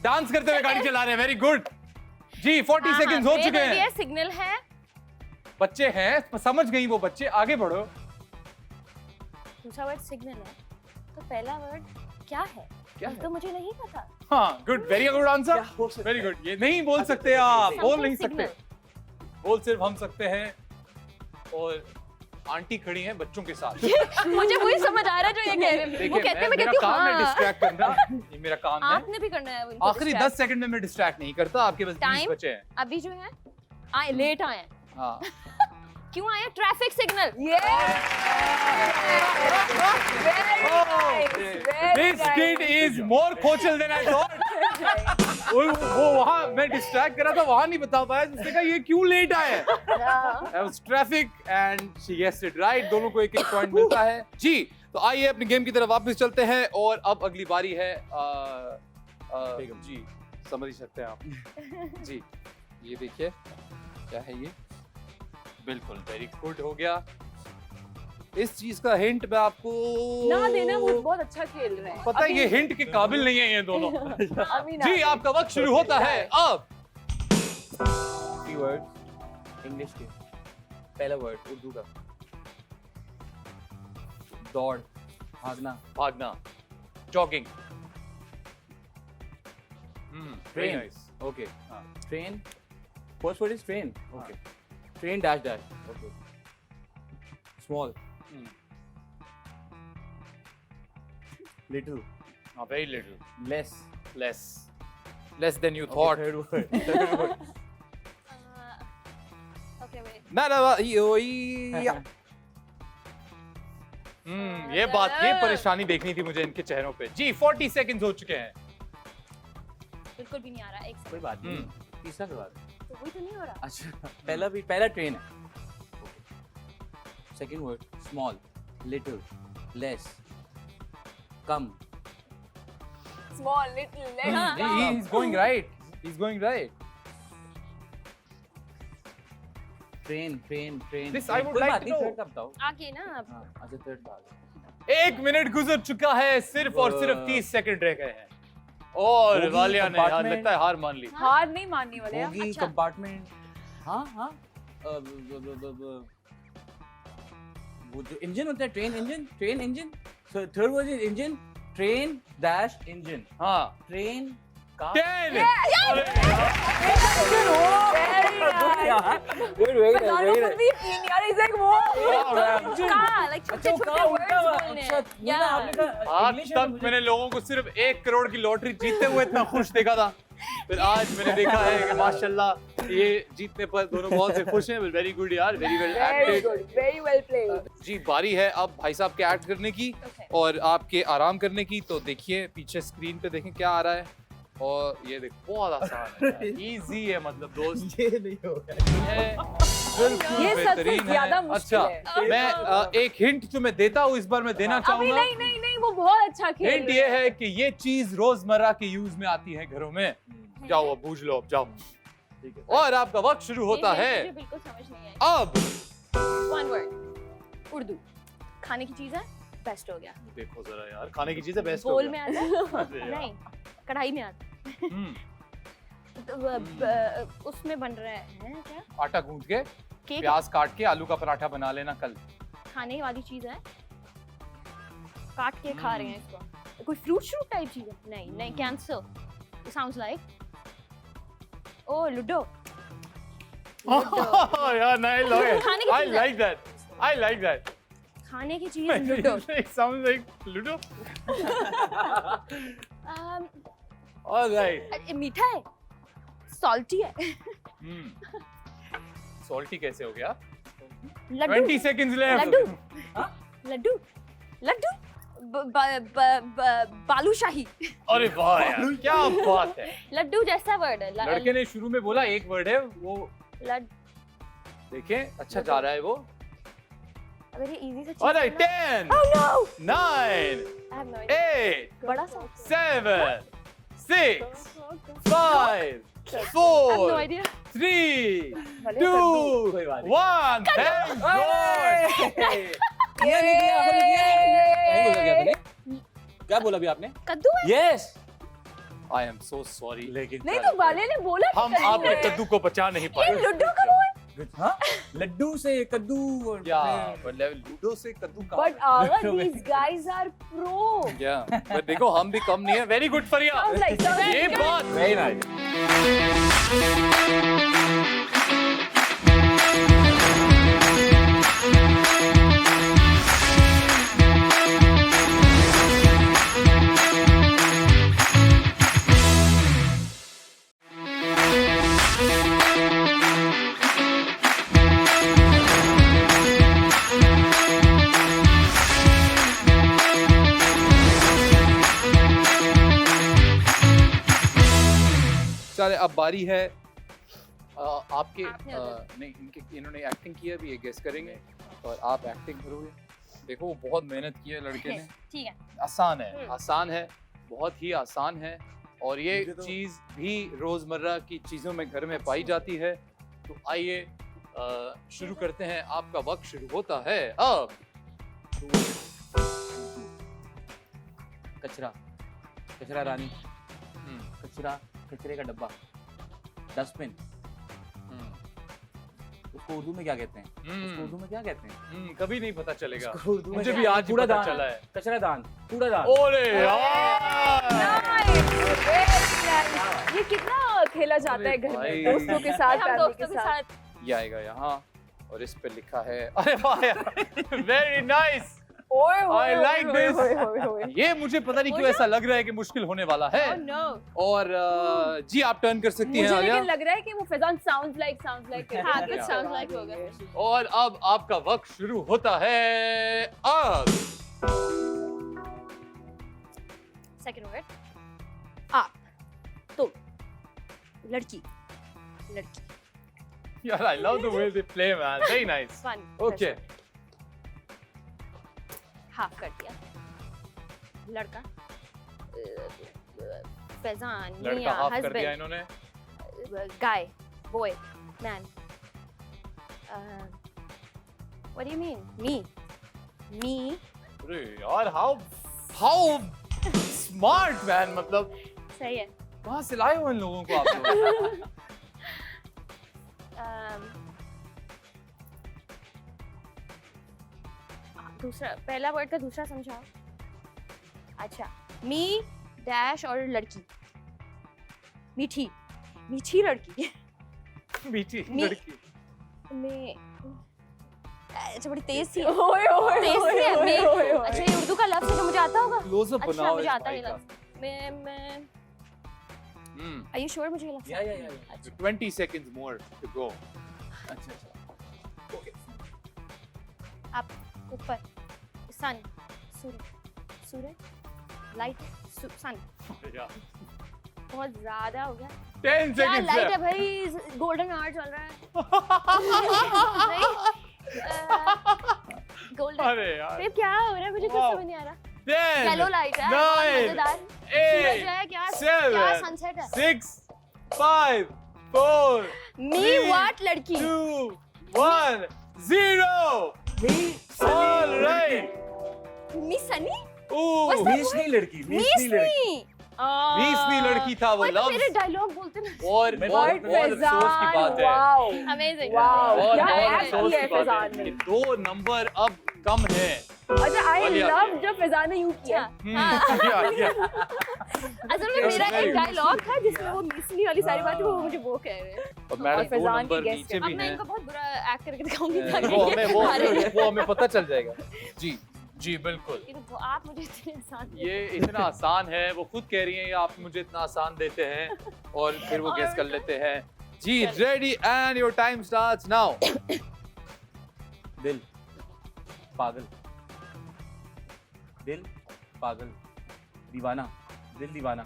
डांस करते हुए गाड़ी चला रहे हैं। वेरी गुड जी, 40 सेकंड्स हो चुके हैं। सिग्नल है, बच्चे हैं, समझ गई वो बच्चे, आगे बढ़ो। दूसरा वर्ड सिग्नल है, तो पहला वर्ड क्या है? क्या तो मुझे नहीं पता। हाँ, good, very good answer, very good. ये नहीं बोल सकते आप, बोल नहीं सकते, बोल सिर्फ हम सकते हैं। और आंटी खड़ी हैं बच्चों के साथ। मुझे वही समझ आ रहा है जो ये कह रहे हैं। वो कहते हैं, मैं कहती हूँ हाँ, डिस्ट्रैक्ट करना, ये मेरा काम है। आपने भी करना है उनको आखिरी distract। 10 सेकंड में मैं डिस्ट्रैक्ट नहीं करता, आपके पास 20 Time? बचे हैं। अभी जो है आए, लेट आए हैं। हाँ, क्यों आए? Traffic signal. This kid is more खोचल than I thought. वो वहाँ मैं डिस्ट्रैक्ट करा था, वहाँ नहीं बता पाया। उसने कहा ये क्यों लेट आए? That was traffic and she guessed it right. दोनों को एक पॉइंट मिलता है जी। तो आइए अपनी गेम की तरफ वापस चलते हैं और अब अगली बारी है जी, समझ ही सकते हैं आप जी। ये देखिए क्या है ये, बिल्कुल वेरी गुड हो गया। इस चीज का हिंट मैं आपको ना देना, वो बहुत अच्छा खेल रहे हैं। पता है, ये हिंट के काबिल नहीं है ये दोनों। अभी ना जी, आपका वक्त शुरू होता है अब। कीवर्ड इंग्लिश के, पहला वर्ड उर्दू का, दौड़, भागना, भागना, jogging. Train. Okay, train, first word is train, okay, train dash dash, okay, small, little, very little, less, less than you thought. Third word, okay wait, ना ये बात, ये परेशानी देखनी थी मुझे इनके चेहरों पे जी। 40 सेकंड्स हो चुके हैं। बिल्कुल भी नहीं आ रहा। एक कोई सेकंड, बात नहीं, तीसरा सवाल, तो वही तो नहीं हो रहा। अच्छा, पहला ट्रेन है, second word small, little, less, come, small little He is going right. He's going right. Train, This I would like to know. Third का बताओ। आगे ना अब। हाँ, अच्छा थर्ड भाग, 1 मिनट गुजर चुका है, सिर्फ और सिर्फ 30 सेकंड रह गए हैं। और होगी वालिया ने compartment। लगता है हार मान ली। हार नहीं मानने वाले हम। होगी अच्छा। कंपार्टमेंट, हाँ, वो जो इंजन होता है, train engine, third word is engine, train dash engine, हाँ, ट्रेन का, 10। आज तक मैंने लोगों को सिर्फ 1 करोड़ की लॉटरी जीतते हुए इतना खुश देखा था, फिर आज मैंने देखा है कि माशाल्लाह ये जीतने पर दोनों बहुत से खुश हैं। वेरी गुड यार, very well acted. Very well played. जी, बारी है अब भाई साहब के एक्ट करने की और आपके आराम करने की। तो देखिए पीछे स्क्रीन पे देखें क्या आ रहा है, और ये देखो बहुत आसान है, इजी है, मतलब दोस्त ये नहीं होगा, है, बिल्कुल ये सबसे बेहतरीन ज्यादा है। मुश्किल अच्छा, है। मैं एक हिंट जो मैं देता हूँ इस बार मैं देना अभी चाहूंगा। नहीं, वो बहुत अच्छा खेल हिंट रहे ये हैं। है कि ये चीज रोजमर्रा के यूज में आती है घरों में। जाओ अब बूझ लो, अब जाओ। ठीक है, और आपका वक्त शुरू होता मुझे है बिल्कुल समझ नहीं आई। अब। वन वर्ड, उर्दू, खाने की चीज है, बेस्ट हो गया। देखो जरा यार, खाने की चीजें बेस्ट हो बोल में गया। आता है, अरे यार। नहीं कढ़ाई में आता है। हम्म, तो उसमें बन रहा है क्या? आटा गूंथ के केक, प्याज काट के आलू का पराठा बना लेना कल। खाने वाली चीज है, काट के खा रहे हैं इसको। कोई फ्रूट श्रूट टाइप चीज है? नहीं, cancer. Sounds like oh ludo. यार नहीं खाने की आई चीज़ है। Like that. खाने की चीज ludo. It sounds like Ludo. All right. मीठा है, सॉल्टी है, सॉल्टी कैसे हो गया? Laddu 20 seconds left. लड्डू लड्डू लड्डू बालूशाही। अरे वाह यार, क्या बात है। लड्डू जैसा वर्ड है। लड़के ने शुरू में बोला एक वर्ड है वो, लड देखें अच्छा जा रहा है वो। अगर ये इजी से Alright, 10, 9, I have no idea। 8, बड़ा सा 7, 6, 5, I have 4, no idea। 3, भले 2, कोई बात 1, thank God। किया नहीं किया, आपने किया। नहीं बोला क्या तूने? क्या बोला अभी आपने? कद्दू है। Yes. I am so sorry। लेकिन नहीं तो वाले ने बोला कि हम कद्दू आपके है। कद्दू को बचा नहीं पाए। लड्डू का वो है। हाँ, लड्डू से कद्दू और या मतलब लूडो से कद्दू का। But Agha, these guys are pro. या पर देखो हम भी कम नहीं है। वेरी गुड फरिया। Sounds like ये बात वेरी नाइस। चले अब बारी है आपके आपने अगर- नहीं इन्होंने एक्टिंग की है अभी ये गेस करेंगे और आप एक्टिंग करोगे। देखो वो बहुत मेहनत की है लड़के ने। ठीक है। आसान है, हम्म। आसान है, बहुत ही आसान है और ये मुझे तो- चीज़ भी रोज़मर्रा की चीज़ों में घर में पाई जाती है। तो आइए शुरू करते हैं। आपका वक्त शुरू होता है अब। कचरा, कचरा रानी, कचरा, कचरे का डब्बा, डस्टबिन। उसको उर्दू में क्या कहते हैं? उसको उर्दू में क्या कहते हैं? कभी नहीं पता चलेगा। उसको उर्दू में मुझे क्या- भी आज ही पता कूड़ादान। चला है। कचरादान, कूड़ादान। ओरे यार Nice, very nice. ये कितना खेला जाता है घर भाई। में दोस्तों के साथ, हम फैमिली के दोस्तों के साथ। साथ। ये आएगा यहाँ और इस पे लिखा है अरे वाह यार वेरी नाइस। ओए I like this. ये मुझे पता नहीं क्यों ऐसा लग रहा है कि मुश्किल होने वाला है। Oh no। और जी आप टर्न कर सकती हैं मुझे आलिया। लेकिन लग रहा है कि वो फैजान sounds like हाँ, कुछ sounds like होगा। और अब आपका वक्त शुरू होता है अब। सेकंड वर्ड आप, तुम, लड़की, लड़की, यार I love the way they play man. Very nice. Fun. Okay. Half कर दिया। लड़का, फैजान, लड़का मियां, हाफ कर दिया हस्बैंड, इन्होंने। guy, boy, man। What do you mean? Me, अरे यार how smart man मतलब सही है। कहाँ से लाए हो इन लोगों को आप लोग? दूसरा, पहला वर्ड का दूसरा समझाओ। अच्छा, मी डैश और लड़की, मीठी, मीठी लड़की। मीठी मी- लड़की। मैं अच्छा बड़ी तेज सी ओए ओए तेज सी है ओए, मैं। ओए, ओए। अच्छा ये उर्दू का लफ्ज है जो मुझे आता होगा। क्लोज अप अच्छा बनाओ मुझे इस आता है भाई ये का। लफ्ज। मैं हम्म आर यू श्योर मुझे ये लफ्ज या, आता या, है? या, या। 20 seconds more to go. अच्छा, अच्छा। आप ऊपर, सन, सूरज, सूरज, लाइट, सन। Yeah. बहुत ज्यादा हो गया। 10 क्या seconds लाइट है left. भाई, गोल्डन आवर चल रहा है। गोल्डन। अरे यार। फिर क्या हो रहा है मुझे कुछ Wow. समझ नहीं आ रहा। 10, येलो लाइट है, बहुत 9, मजेदार। सूरज जो 8, है क्या 7, क्या सनसेट है। 6, 5, 4, मी 3, व्हाट लड़की। 2, 1, 0. All right. मी सनी। Ooh. मीसनी लड़की, मीसनी लड़की। मीसनी। मीसनी लड़की था वो ओए, मेरे लफ्ज। डायलॉग बोलते ना। और मैं बहुत बहुत बहुत अफसोस की बात है। Wow amazing. वाओ बहुत क्या बहुत एक्ट अफसोस किया है की बात फैजान है ने। कि 2 नंबर अब कम है। अच्छा आई वालिया लव के। जब फैजान ने यूं किया। Yeah. असल में That's मेरा very एक good. डायलॉग था जिसमें वो मिसनी वाली सारी बातें वो मुझे वो कह रहे हैं। और मैडम 2 फैजान की नंबर guess नीचे अब भी मैं हैं। इनको बहुत बुरा एक्ट करके दिखाऊंगी ताकि वो हमें ये वो हारे। वो हमें पता चल जाएगा। जी जी बिल्कुल। ये तो आप मुझे इतने आसान ये इतना आसान है, वो खुद कह रही हैं ये आप मुझे इतना आसान देते हैं और फिर वो गेस कर लेते हैं। जी ready and your time starts now. दिल, पागल, दिल, पागल, दीवाना, दिल दीवाना।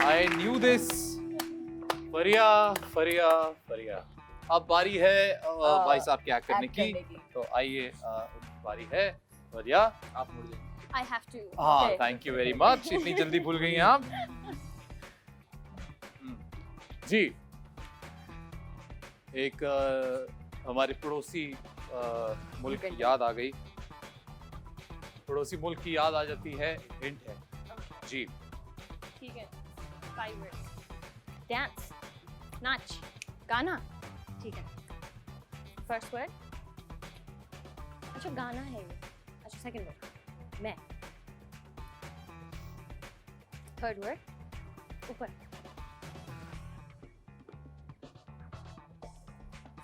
I knew this. फरिया, फरिया, फरिया। अब बारी है भाई साहब की एक्ट करने की। तो आइए उनकी बारी है। फरिया, आप मुड़ जाइए। I have to. हाँ, Okay. Thank you very much. इतनी जल्दी भूल गई हैं आप। जी, एक हमारे पड़ोसी मुल्क की याद आ गई। पड़ोसी मुल्क की याद आ जाती है, हिंट है। जी, ठीक है। 5 words. Dance. नाच. गाना. ठीक है. First word. अच्छा गाना है ये. अच्छा second word. मैं. Third word. ऊपर.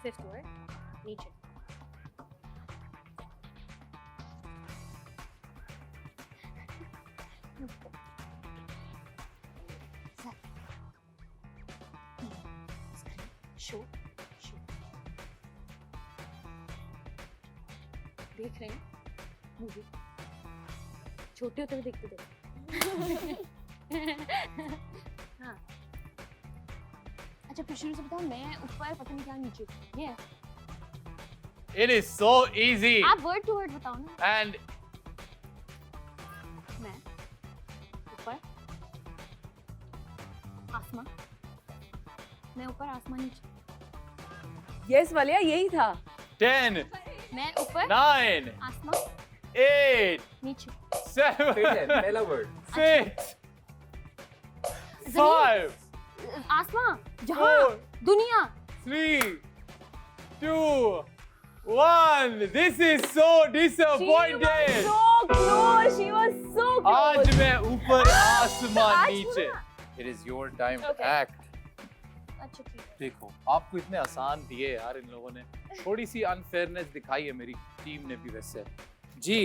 Fifth word. नीचे. शो शो देख रहे हैं मूवी छोटे होते हुए देखते थे हाँ अच्छा फिर शुरू से बताओ मैं ऊपर पता नहीं क्या नीचे ये है it is so easy. आप वर्ड टू वर्ड बताओ ना And मैं ऊपर आसमां मैं ऊपर आसमां नीचे यस वालिया, यही था। 10, मैं ऊपर 9, आसमां 8, नीचे 7, पहला वर्ड। 6, 5, आसमां जहां 4, दुनिया 3, 2, 1. This is so disappointed. So close, she was so close. आज मैं ऊपर आसमान आज नीचे. ना। It is your time to Okay. act. अच्छा ठीक है देखो, आपको इतने आसान दिए यार इन लोगों ने। थोड़ी सी अनफेयरनेस दिखाई है मेरी टीम ने भी वैसे। जी,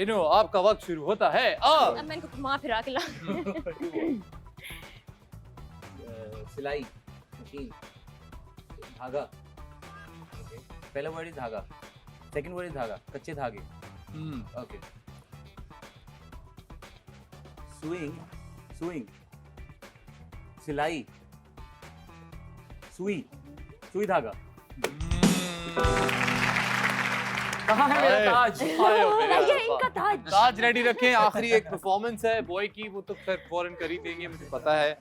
इनो आपका वक्त शुरू होता है अब। अब मैं इनको घुमा फिरा के ला सिलाई, मशीन, धागा। Okay. पहला वर्ड इज धागा, सेकंड वर्ड इज धागा, कच्चे धागे। ओके। सुइंग, सुइंग, सिलाई, सुई, सुई धागा। कहाँ है मेरा ताज? ये इनका ताज ताज रेडी रखें। आखिरी एक परफॉर्मेंस है बॉय की, वो तो फिर फौरन कर ही देंगे, मुझे पता है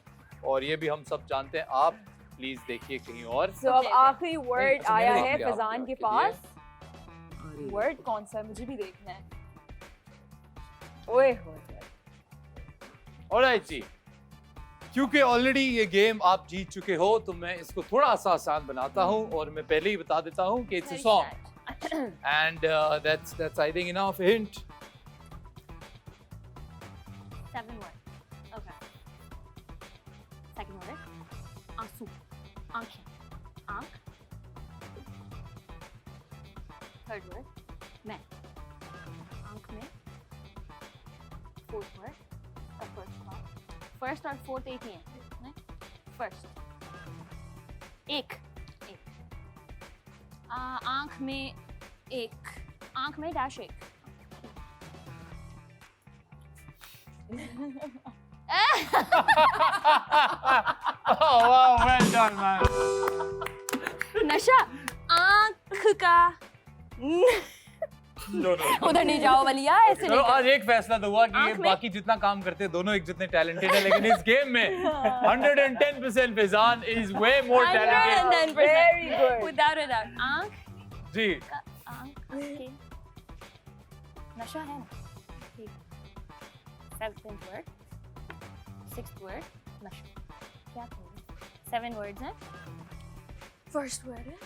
और ये भी हम सब जानते हैं। आप प्लीज देखिए कहीं और। So अब Okay. आखिरी वर्ड अच्छा, आया मैंने है देख लिया, फैजान आपके के पास। वर्ड कौन सा है मुझे भी देखना है। ओए होए। ऑलराइट जी, क्योंकि ऑलरेडी ये गेम आप जीत चुके हो तो मैं इसको थोड़ा सा आसान बनाता हूँ और मैं पहले ही बता देता हूँ कि it's a song and that's I think enough hint. 7 word okay second word आंसू आंखें आंख third word मैं आंख में fourth word the first और fourth एक ही है first एक आंख में एक आंख में डैश एक Oh wow, well done man. नशा आंख का उधर नहीं जाओ बलिया ऐसे चलो नहीं आज एक फैसला तो हुआ कि ये आँख में- बाकी जितना काम करते हैं दोनों एक जितने टैलेंटेड है, लेकिन इस गेम में 110% Faizan is way more talented. 110% Very good. without a doubt आंख जी, का आंख के नशा है ना ठीक 7th word 6th word नशा क्या था 7 words हैं first word है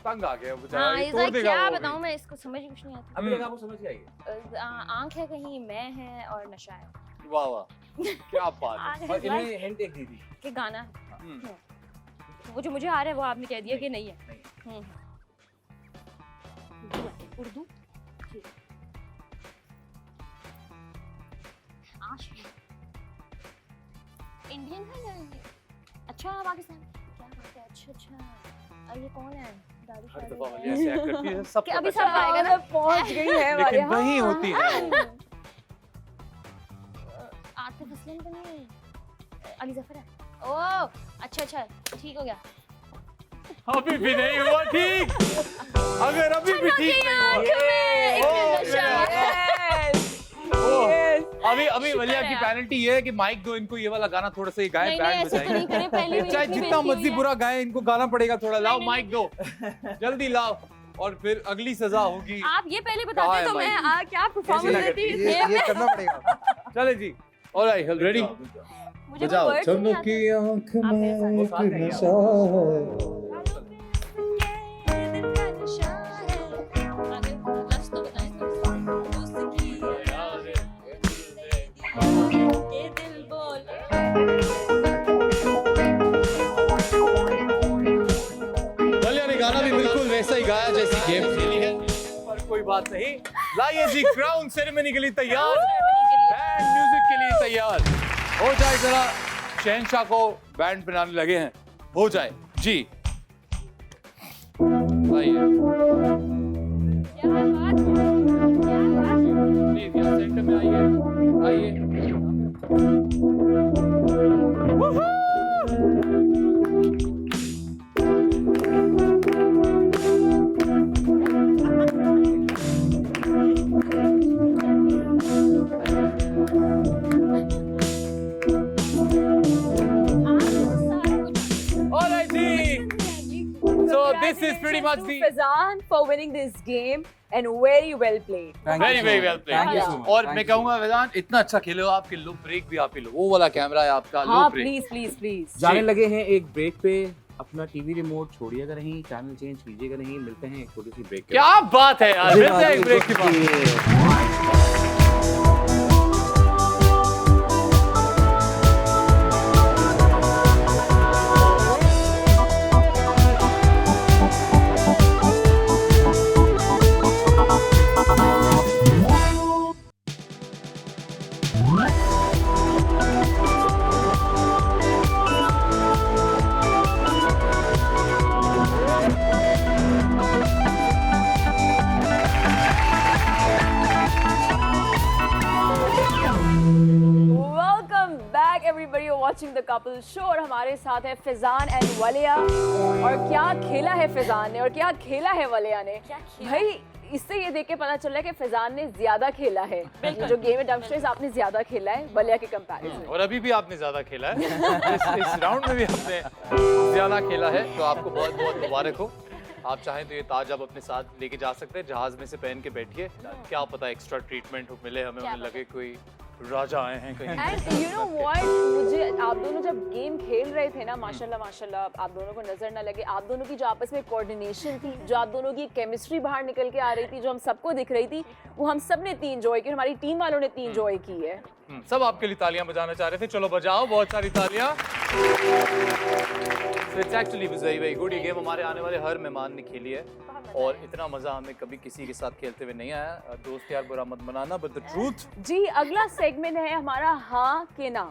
तंग आ गया बेचारा, हाँ ये इस तोड़ देगा क्या वो भी। बताऊँ मैं इसको समझ कुछ नहीं आता अभी तक आपको समझ के आई है? आंख है कहीं मैं है और नशा है वाह वाह, क्या बात है। आंख और है इन्होंने हिंट एक दी थी। कि गाना है हम्म, वो जो मुझे आ रहा है वो आपने कह दिया कि नहीं है नहीं। उर्दू ठीक आशिक इंडियन है या ये अच्छा पाकिस्तान क्या बात है अच्छा अच्छा और ये कौन है हर दफा वलिया ऐसे act करती है, सब कि अभी पता सब चलता है। आएगा ना, पहुंच गई है लेकिन वाले, वही हाँ। होती है। आतिफ असलम तो नहीं, अली जफर है। ओह अच्छा ठीक हो गया। अभी भी नहीं हुआ ठीक। अगर अभी भी ठीक नहीं हुआ, अभी वलिया की पेनल्टी ये है कि माइक दो इनको, ये वाला गाना थोड़ा सा ये गाए, नहीं, बैंड ऐसे तो नहीं करे, पहले भी चाहे इतनी जितना बेइज्जती मर्जी हुई बुरा गाए, इनको गाना पड़ेगा थोड़ा। लाओ नहीं, माइक दो, जल्दी लाओ, और फिर अगली सजा होगी। आप ये पहले कहाँ बताते है तो मैं माइक? क्या परफॉर्मेंस देती। ये करना पड़ेगा। चले जी, ऑलराइट, रेडी? मुझे कोई वर्ड्स नहीं आते। आँख आप मेरे साथ। में वो साथ है क्या? नशा है। वलिया ने गाना भी बिल्कुल वैसा ही गाया जैसी गेम खेली है, पर कोई बात नहीं। लाइए जी, क्राउन सेरेमनी के लिए तैयार, बैंड म्यूजिक के लिए तैयार हो जाए। जरा शहंशाह को बैंड बनाने लगे हैं, हो जाए जी। आइए प्लीज यहाँ सेंटर में आइए। Alright ji, so this is pretty much the Fazan for winning this game and very well played. very very well played. Thank you so much. और Thank मैं you. कहूँगा फैजान, इतना अच्छा खेले हो, आपके लो ब्रेक भी आप ही लो, वो वाला कैमरा है आपका, लो हाँ ब्रेक। Please please please. जाने लगे हैं एक ब्रेक पे। अपना टीवी रिमोट छोड़िएगा नहीं, चैनल चेंज कीजिएगा नहीं। मिलते हैं एक छोटी सी ब्रेक के क्या बात है यार, मिलते हैं एक ब्रेक के बाद। Welcome back everybody, you watching the couple show और हमारे साथ है फिजान एंड वलिया। और क्या खेला है फिजान ने और क्या खेला है वलिया ने भाई, इससे ये देख के पता चल रहा है कि फिजान ने ज्यादा खेला है। जो गेम है डबस्टर्स आपने ज्यादा खेला है वलिया के कंपैरिजन। और अभी भी आपने ज्यादा खेला है, इस राउंड में भी आपने ज्यादा खेला है, तो आपको बहुत बहुत मुबारक हो। आप चाहें तो ये ताज आप अपने साथ लेके जा सकते हैं, जहाज में से पहन के बैठिए, क्या पता एक्स्ट्रा ट्रीटमेंट मिले हमें, उन्हें लगे कोई राजा आए हैं कहीं। एंड यू नो व्हाट, मुझे आप दोनों जब गेम खेल रहे थे ना, माशाल्लाह माशाल्लाह, आप दोनों को नजर ना लगे, आप दोनों की जो आपस में कोऑर्डिनेशन थी, जो आप दोनों की केमिस्ट्री बाहर निकल के आ रही थी, जो हम सबको दिख रही थी, वो हम सब ने इतनी एंजॉय की, हमारी टीम वालों ने इतनी एंजॉय की है। सब आपके लिए तालियां बजाना चाह रहे थे, चलो बजाओ बहुत सारी तालियां। So it's actually very very good। ये गेम हमारे आने वाले हर मेहमान ने खेली है और इतना मजा हमें कभी किसी के साथ खेलते हुए नहीं आया। दोस्त यार बुरा मत बनाना, बट द ट्रूथ। जी, अगला सेगमेंट है हमारा हाँ के ना।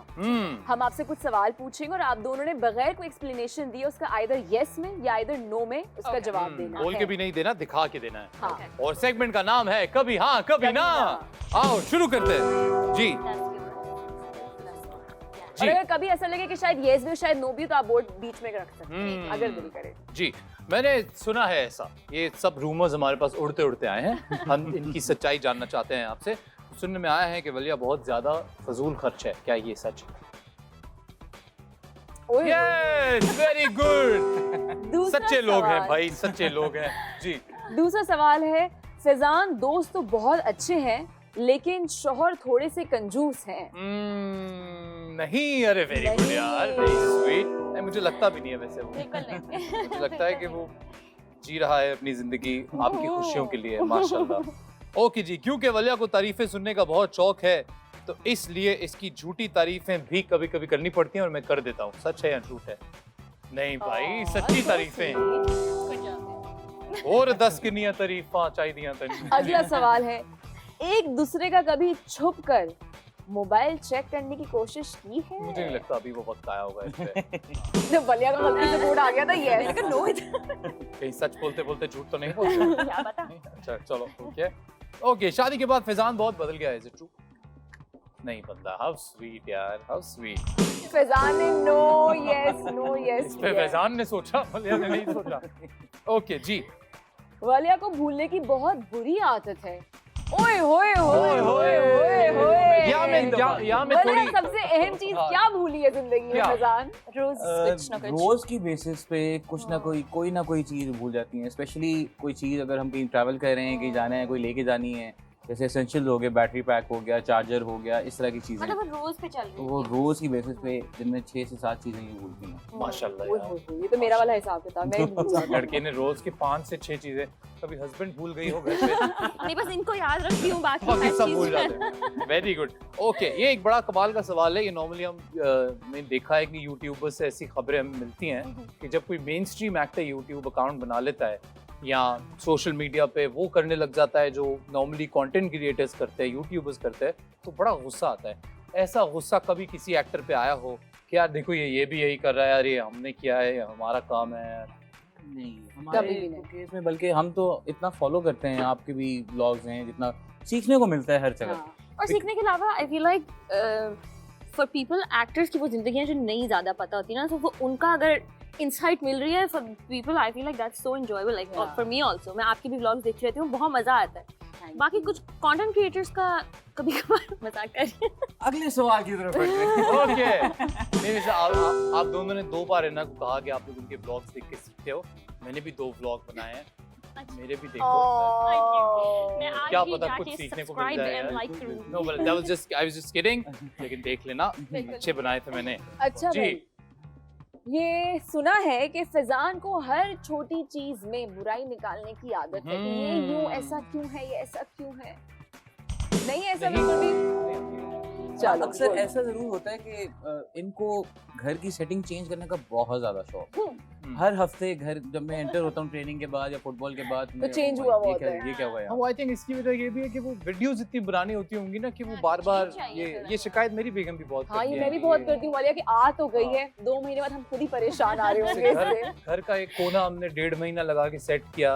हम आपसे कुछ सवाल पूछेंगे और आप दोनों ने बगैर कोई एक्सप्लेनेशन दिए उसका आइदर यस में या आइदर नो में उसका जवाब देना बोल है। के भी नहीं देना, दिखा के देना है। हाँ। और सेगमेंट का नाम है कभी हाँ कभी ना। आओ शुरू करते हैं जी। और अगर कभी ऐसा लगे कि शायद येस भी शायद नो भी, तो आप बोर्ड बीच में रख सकते हैं अगर दिल करे। जी, मैंने सुना है ऐसा, ये सब रूमर्स हमारे पास उड़ते उड़ते आए हैं, हम इनकी सच्चाई जानना चाहते हैं आपसे। सुनने में आया है कि वलिया बहुत ज्यादा फजूल खर्च है, क्या ये सच है? Yes, very good. दूसरा सच्चे लोग हैं सवाल। भाई, सच्चे लोग हैं जी। दूसरा सवाल है, फिजान दोस्त तो बहुत अच्छे हैं लेकिन शोहर थोड़े से कंजूस हैं। नहीं, अरे वेरी गुड यार, वेरी स्वीट। मुझे लगता भी नहीं है वैसे वो, मुझे लगता है कि वो जी रहा है अपनी जिंदगी आपकी खुशियों के लिए, माशाल्लाह। ओके जी, क्योंकि वलिया को तारीफें सुनने का बहुत शौक है, तो इसलिए इसकी झूठी तारीफें भी कभी कभी करनी पड़ती हैं और मैं कर देता हूँ। सच है या झूठ है? नहीं भाई, सच्ची तारीफें। और 10 किनिया तारीफां चाहिए। अगला सवाल है, एक दूसरे का कभी छुप कर मोबाइल चेक करने की कोशिश की है? मुझे नहीं लगता अभी वो वक्त आया होगा इस पे। तो बलिया का गलती से मूड आ गया था ये। मैंने कहा नो कहीं सच बोलते बोलते झूठ तो नहीं बोलते? क्या पता। अच्छा चलो ओके ओके। शादी के बाद फैजान बहुत बदल गया है, इज इट ट्रू? नहीं बंदा, हाउ स्वीट यार, हाउ स्वीट। फैजान ने नो यस इस पे फैजान ने सोचा, मलिया ने नहीं सोचा। ओके जी। वालिया को भूलने की बहुत बुरी आदत है। ओए होए होए होए होए होए। या मैं वालिया थोड़ी सबसे अहम चीज क्या भूली है जिंदगी में क्या? फैजान? रोज कुछ ना कुछ। रोज की बेसिस पे कुछ ना कोई चीज भूल जाती है, स्पेशली कोई चीज अगर हम कहीं ट्रैवल कर रहे हैं, कहीं जाना है, कोई लेके जानी है, जैसे एसेंशियल हो गया, बैटरी पैक हो गया, चार्जर हो गया, इस तरह की चीजें, मतलब वो रोज पे चल रही तो वो रोज की बेसिस पे दिन में 6 से 7 चीजें ही भूलती हैं। माशाल्लाह ओए यार। होए होए, ये तो मेरा वाला हिसाब किताब मैं ही भूल जाती हूँ। लड़के ने रोज की 5 से 6 चीजें, कभी हस्बैंड भूल गई हो घर पे, नहीं बस इनको याद रखती हूँ, बाकी बाकी हर सब चीज़ भूल जाते हैं। Very good. ओके, ये एक बड़ा कमाल का सवाल है। ये नॉर्मली हमने देखा है कि यूट्यूबर से ऐसी खबरें हमें मिलती हैं कि जब कोई main stream actor YouTube account बना लेता है या सोशल मीडिया पे वो करने लग जाता है जो नॉर्मली कंटेंट क्रिएटर्स करते हैं, यूट्यूबर्स करते हैं, तो बड़ा गुस्सा आता है। ऐसा गुस्सा कभी किसी एक्टर पे आया हो कि यार देखो ये भी यही कर रहा है, यार ये हमने किया है, ये हमारा काम है यार? नहीं, कभी हमारे भी नहीं। केस में बल्कि हम तो इतना फॉलो करते हैं, आपके भी ब्लॉग्स हैं, जितना सीखने को मिलता है हर जगह। हाँ। और सीखने के अलावा आई feel like for people actors की वो जिंदगी है जो नहीं ज्यादा पता होती ना, तो वो उनका अगर इंसाइट मिल रही है for people, I feel like that's so enjoyable, like for me also. मैं आपके भी व्लॉग्स देखती रहती हूँ, बहुत मजा आता है। बाकी कुछ कंटेंट क्रिएटर्स का कभी कभार मजाक कर रही है। अगले सवाल की तरफ बढ़ते हैं। ओके। नहीं वैसे आप दोनों ने 2 बार इन्हें कहा कि आप लोग उनके ब्लॉग्स देख के सीखते हो। मैंने भी 2 ब्लॉग बनाए हैं, मेरे भी देखो। मैं आज क्या ही पता जाके कुछ सीखने को subscribe मिल जाए and यार। like करूंगी। No, but that was just I was just kidding। लेकिन देख लेना, अच्छे बनाए थे मैंने। अच्छा जी। भाई, ये सुना है कि फैजान को हर छोटी चीज में बुराई निकालने की आदत है कि ये यूं ऐसा क्यों है, ये ऐसा क्यों है। नहीं है ऐसा बिल्कुल भी? चलो, अक्सर बोलो। ऐसा जरूर होता है कि इनको घर की सेटिंग चेंज करने का बहुत ज्यादा शौक है। हर हफ्ते घर जब मैं एंटर होता हूँ ट्रेनिंग के बाद या फुटबॉल के बाद, तो change हुआ हुआ होता है। ये क्या हुआ यार? हाँ, आई थिंक इसकी वजह ये भी है कि वो वीडियोस इतनी पुरानी होती होंगी ना कि वो बार-बार ये शिकायत मेरी बेगम भी बहुत हाँ, करती ये है मैं भी कि बहुत ये- करती हूँ वालिया कि आ तो गई हाँ। है, 2 महीने बाद हम खुद ही परेशान आ रहे होंगे घर इससे। घर का एक कोना हमने 1.5 महीना लगा के सेट किया,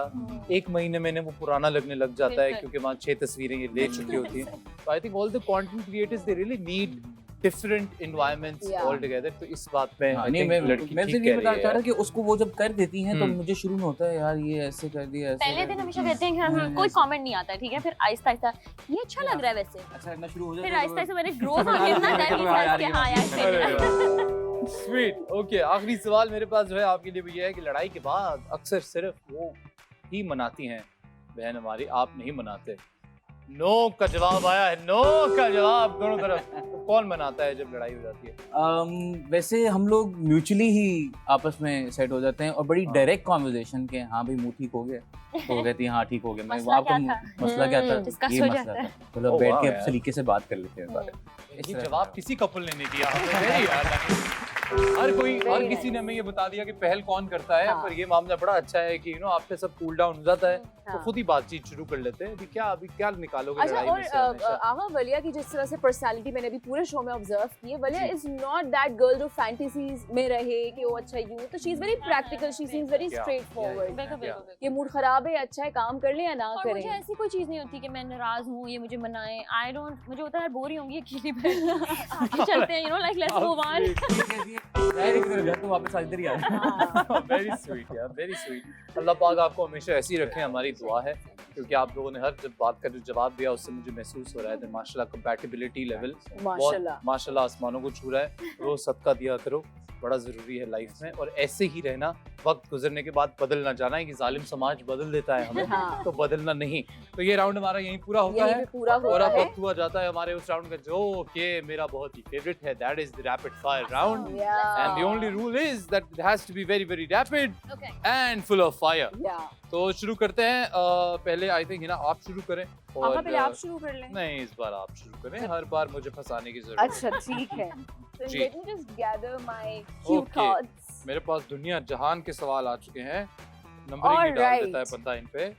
1 महीने में वो पुराना लगने लग जाता है बिल्कुल। क्योंकि वहाँ 6 तस्वीरें ये ले चुकी होती हैं। तो I think all the content creators they really need different environments Yeah. All together. तो इस बात में हाँ, I नहीं think मैं लड़की मैं ठीक सिर्फ ये कह बता रही चाह है। रहा कि उसको वो जब कर देती हैं तो हम्म। मुझे शुरू में होता है यार ये ऐसे कर दिया, ऐसे पहले कर दिन दिया। हमेशा कहते हैं कि हम कोई कमेंट नहीं आता है, ठीक है, फिर आहिस्ता आहिस्ता ये अच्छा लग रहा है वैसे, अच्छा लगना शुरू हो जाता फिर है आहिस्ता तो- आहिस्ता मैंने ग्रो हो गया ना, दैट मींस कि हाँ यार सही है। स्वीट। ओके, आखिरी सवाल मेरे पास जो है आपके लिए भी ये है कि लड़ाई के बाद अक्सर सिर्फ वो ही मनाती हैं बहन हमारी, आप नहीं मनाते। नो का जवाब आया है, नो का जवाब दोनों तरफ। तो कौन मनाता है जब लड़ाई हो जाती है? वैसे हम लोग म्यूचुअली ही आपस में सेट हो जाते हैं और बड़ी हाँ। डायरेक्ट कॉन्वर्जेशन के हाँ भाई मुंह ठीक हो गया, तो वो कहती है हाँ ठीक हो गया। मैं मसला आपको क्या था? मसला क्या था, डिस्कस ये हो मसला जाता था, है। मतलब Oh, बैठ wow, के यार। सलीके से बात कर लेते हैं इस बारे में। इस ये तरह जवाब का। किसी कपल ने नहीं दिया हमें। Very यार, हर Very किसी ने nice. हमें ये बता दिया कि पहल कौन करता है, हाँ। पर ये मामला बड़ा अच्छा है कि आपसे सब कूल डाउन हो जाता है तो हाँ। खुद ही बातचीत शुरू कर लेते हैं। अभी क्या निकालोगे अच्छा, लड़ाई और में से हमेशा? आगा वलिया की जिस तरह से पर्सनालिटी मैंने भी पूरे शो में ऑब्जर्व की है, वलिया इज नॉट दैट गर्ल जो फैंटेसीज में रहे कि वो अच्छा यूं, तो she is very practical, she seems very Yeah. Straight forward. बिल्कुल बिल्कुल। ये मूड खराब है, अच्छा है, काम कर ले या ना और मुझे करें। ऐसी कोई चीज नहीं होती कि मैं नाराज हूँ ये मुझे मनाए, आई डोंट, मुझे होता है यार बोर ही होंगी अकेली बैठ आगे चलते हैं, लाइक लेट्स मूव ऑन। घर तो वापस इधर ही आ जाए। वेरी स्वीट यार, वेरी स्वीट। अल्लाह पाक आपको हमेशा ऐसी रखे, हमारी दुआ है, क्योंकि आप लोगों ने हर जब बात का जो जवाब दिया उससे मुझे महसूस हो रहा है माशाल्लाह कंपैटिबिलिटी लेवल माशाल्लाह। माशाल्लाह आसमानों को छू रहा है। रोज सदका दिया करो, बड़ा जरूरी है लाइफ में, और ऐसे ही रहना। वक्त गुजरने के बाद बदलना जाना है कि जालिम समाज बदल देता है हमें, हाँ। तो बदलना नहीं। तो ये राउंड हमारा यहीं पूरा होता यहीं है पे पूरा और होता अब है। वक्त हुआ जाता है हमारे उस राउंड का जो कि मेरा बहुत ही फेवरेट है, that is the rapid fire round. Yeah. And the only rule is that it has to be very very rapid Okay. and full of fire. Yeah. तो शुरू करते हैं। पहले आई थिंक आप शुरू करें और आगा पहले आप शुरू कर लें। नहीं, इस बार आप शुरू करें, हर बार मुझे फंसाने की जरूरत अच्छा ठीक है। So ji. let me just gather my cue Okay. cards. है। मेरे पास दुनिया जहान के सवाल आ चुके हैं, नंबरिंग ही डाल Alright. देता है बंदा इन पे।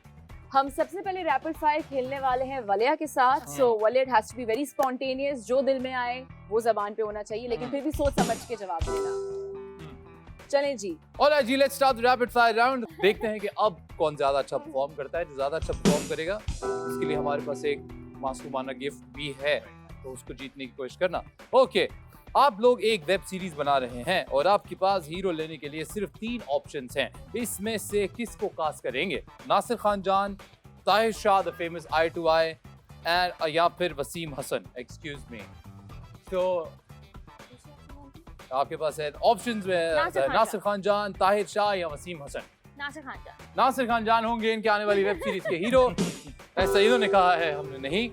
हम सबसे पहले रैपिड फायर खेलने वाले हैं वलिया के साथ। So Walia, it has to be very spontaneous, जो दिल में आए वो जबान पे होना चाहिए, लेकिन फिर भी सोच समझ के जवाब देना। चलें जी। ऑलराइट जी, let's start the rapid fire round. देखते हैं कि अब कौन ज्यादा अच्छा परफॉर्म करता है। जो ज्यादा अच्छा परफॉर्म करेगा उसके लिए हमारे पास एक मासूमाना गिफ्ट भी है, तो उसको जीतने की कोशिश करना। ओके, आप लोग एक वेब सीरीज बना रहे हैं और आपके पास हीरो लेने के लिए सिर्फ 3 ऑप्शंस हैं। इसमें से किसको कास्ट करेंगे? Nasir Khan Jan, Tahir Shah the famous eye to eye, and या फिर वसीम हसन, एक्सक्यूज मी। तो आपके पास है ऑप्शंस में नासिर खान जान, ताहिर शाह या वसीम हसन। नासिर खान जान। नासिर खान जान होंगे इनके आने वाली वेब सीरीज के हीरो, ऐसा इन्होंने कहा है, हमने नहीं।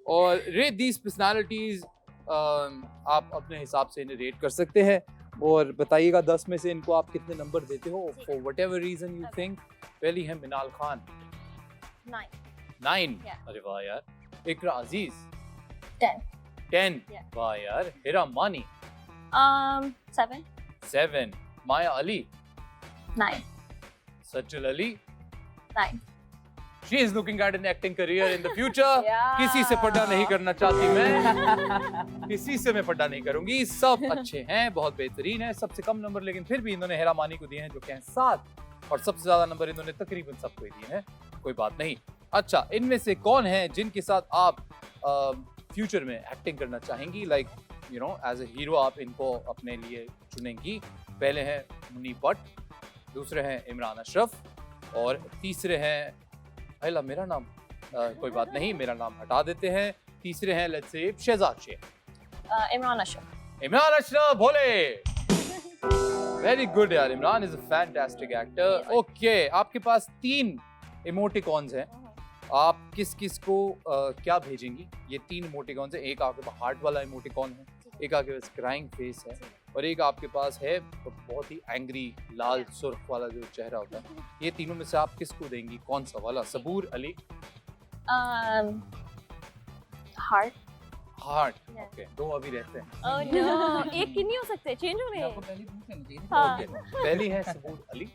और रेट दीज पर्सनालिटीज, आप अपने हिसाब से इन्हें रेट कर सकते हैं और बताइएगा 10 में से इनको आप कितने नंबर देते हो for whatever reason you think. पहली है मिनाल खान, 9। Yeah. अरे वाह यार। इकरा अजीज, 10. 10। Yeah. वाह यार। हिरा मानी, 7. 7। माया अली, 9. सज्जल Ali, 9. She is looking at an acting career in the future. Yeah. किसी से पढ़ा नहीं करना चाहती मैं, किसी से मैं पढ़ा नहीं करूंगी। सब अच्छे हैं, बहुत बेहतरीन है। सबसे कम नंबर लेकिन फिर भी इन्होंने हेरा मानी को दिए हैं, जो कि हैं 7, और सबसे ज्यादा नंबर इन्होंने तकरीबन सबको ही दिए हैं। कोई बात नहीं। अच्छा, इनमें से कौन है जिनके साथ आप फ्यूचर में एक्टिंग करना चाहेंगी? Like you know, as a hero आप इनको अपने लिए चुनेंगी। पहले हैं मुनीब भट्ट, दूसरे हैं इमरान अशरफ, और तीसरे हैं, अल्लाह मेरा नाम, कोई बात नहीं, मेरा नाम हटा देते हैं। तीसरे हैं लेट्स से शहजाद शेख। इमरान अशरफ। इमरान अशरफ बोले। वेरी गुड यार, Imran is a fantastic actor. Okay, आपके पास 3 इमोटिकॉन्स हैं। आप किस किस को क्या भेजेंगी? ये 3 इमोटिकॉन्स हैं। एक आपके पास हार्ट वाला इमोटिकॉन है, एक आपके पास क्राइंग फेस है, और एक आपके पास है बहुत ही एंग्री लाल सुर्ख वाला जो चेहरा होता है। ये तीनों में से आप किसको देंगी? कौन सा वाला? Saboor Ali. Heart. Heart. Yeah. Okay, 2 अभी रहते हैं। ओह नो, एक की नहीं हो सकते, चेंज हो रहे हैं। हाँ। ओके, पहली है सबूर अली,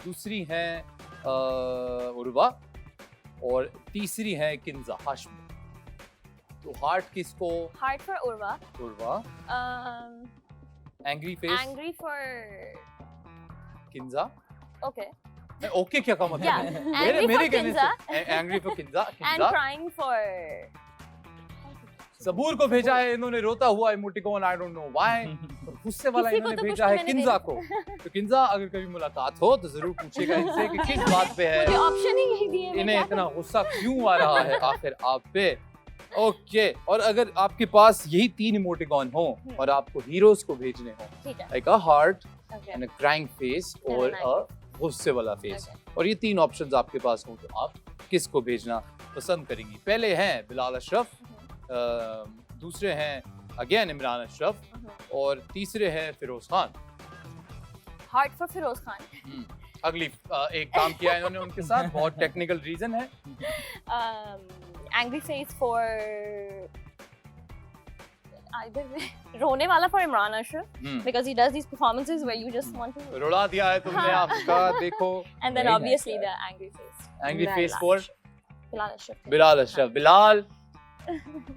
दूसरी है उर्वा, और तीसरी है किंजा हाशमी। तो हार्ट किसको? Heart for Urwa. Urwa. Angry face? Angry for Kinza. Okay. Okay क्या का मतलब Yeah, है? angry for कहने Kinza. से angry for Kinza. And Kinza. Crying for Saboor को भेजा है इन्होंने रोता हुआ emoticon, I don't know why. और गुस्से वाला किसी को इन्होंने तो कुछ भेजा तो है मैंने किंजा को। तो किंजा, अगर कभी मुलाकात हो तो जरूर पूछेगा इनसे कि किस बात पे है, मुझे ऑप्शन ही यही दिए, मैं इन्हें क्या इतना गुस्सा क्यों आ रहा है आखिर आप पे। ओके, और अगर आपके पास यही 3 इमोटिकॉन हो और आपको हीरोज को भेजने हो, करूं? ठीक है। Like a heart okay. And a crying face और And अ गुस्से वाला फेस, और ये 3 ऑप्शंस आपके पास हो, तो आप किसको भेजना पसंद करेंगी? पहले हैं बिलाल अशरफ, दूसरे हैं अगेन इमरान अशरफ, और तीसरे हैं फिरोज खान। Heart for Feroz Khan. अगली एक काम किया इन्होंने उनके साथ, बहुत टेक्निकल रीजन है। एंग्री फेस फॉर either रोने वाला for Imran Ashraf because he does these performances where you just want to रुला दिया है तुमने हाँ। आपका, देखो। and then Very obviously nice, the angry face angry Bilal face for Bilal Ashraf. Bilal Ashraf. Bilal,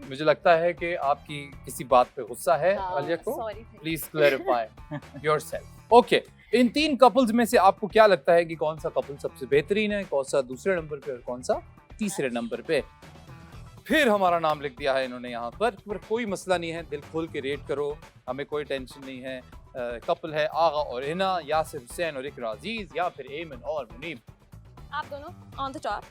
मुझे लगता है कि आपकी किसी बात पे गुस्सा है वालिया को। Sorry please clarify yourself. Okay, in 3 couples में से आपको क्या लगता है कि कौन सा कपल सबसे बेहतरीन है, कौन सा दूसरे नंबर पे और कौन सा तीसरे नंबर पे? फिर हमारा नाम लिख दिया है इन्होंने यहाँ पर कोई मसला नहीं है, दिल खोल के रेट करो, हमें कोई टेंशन नहीं है। कपल है आगा और हिना, यासिर हुसैन और इकरा अजीज, या फिर एमन और मुनीब। आप दोनों on the top,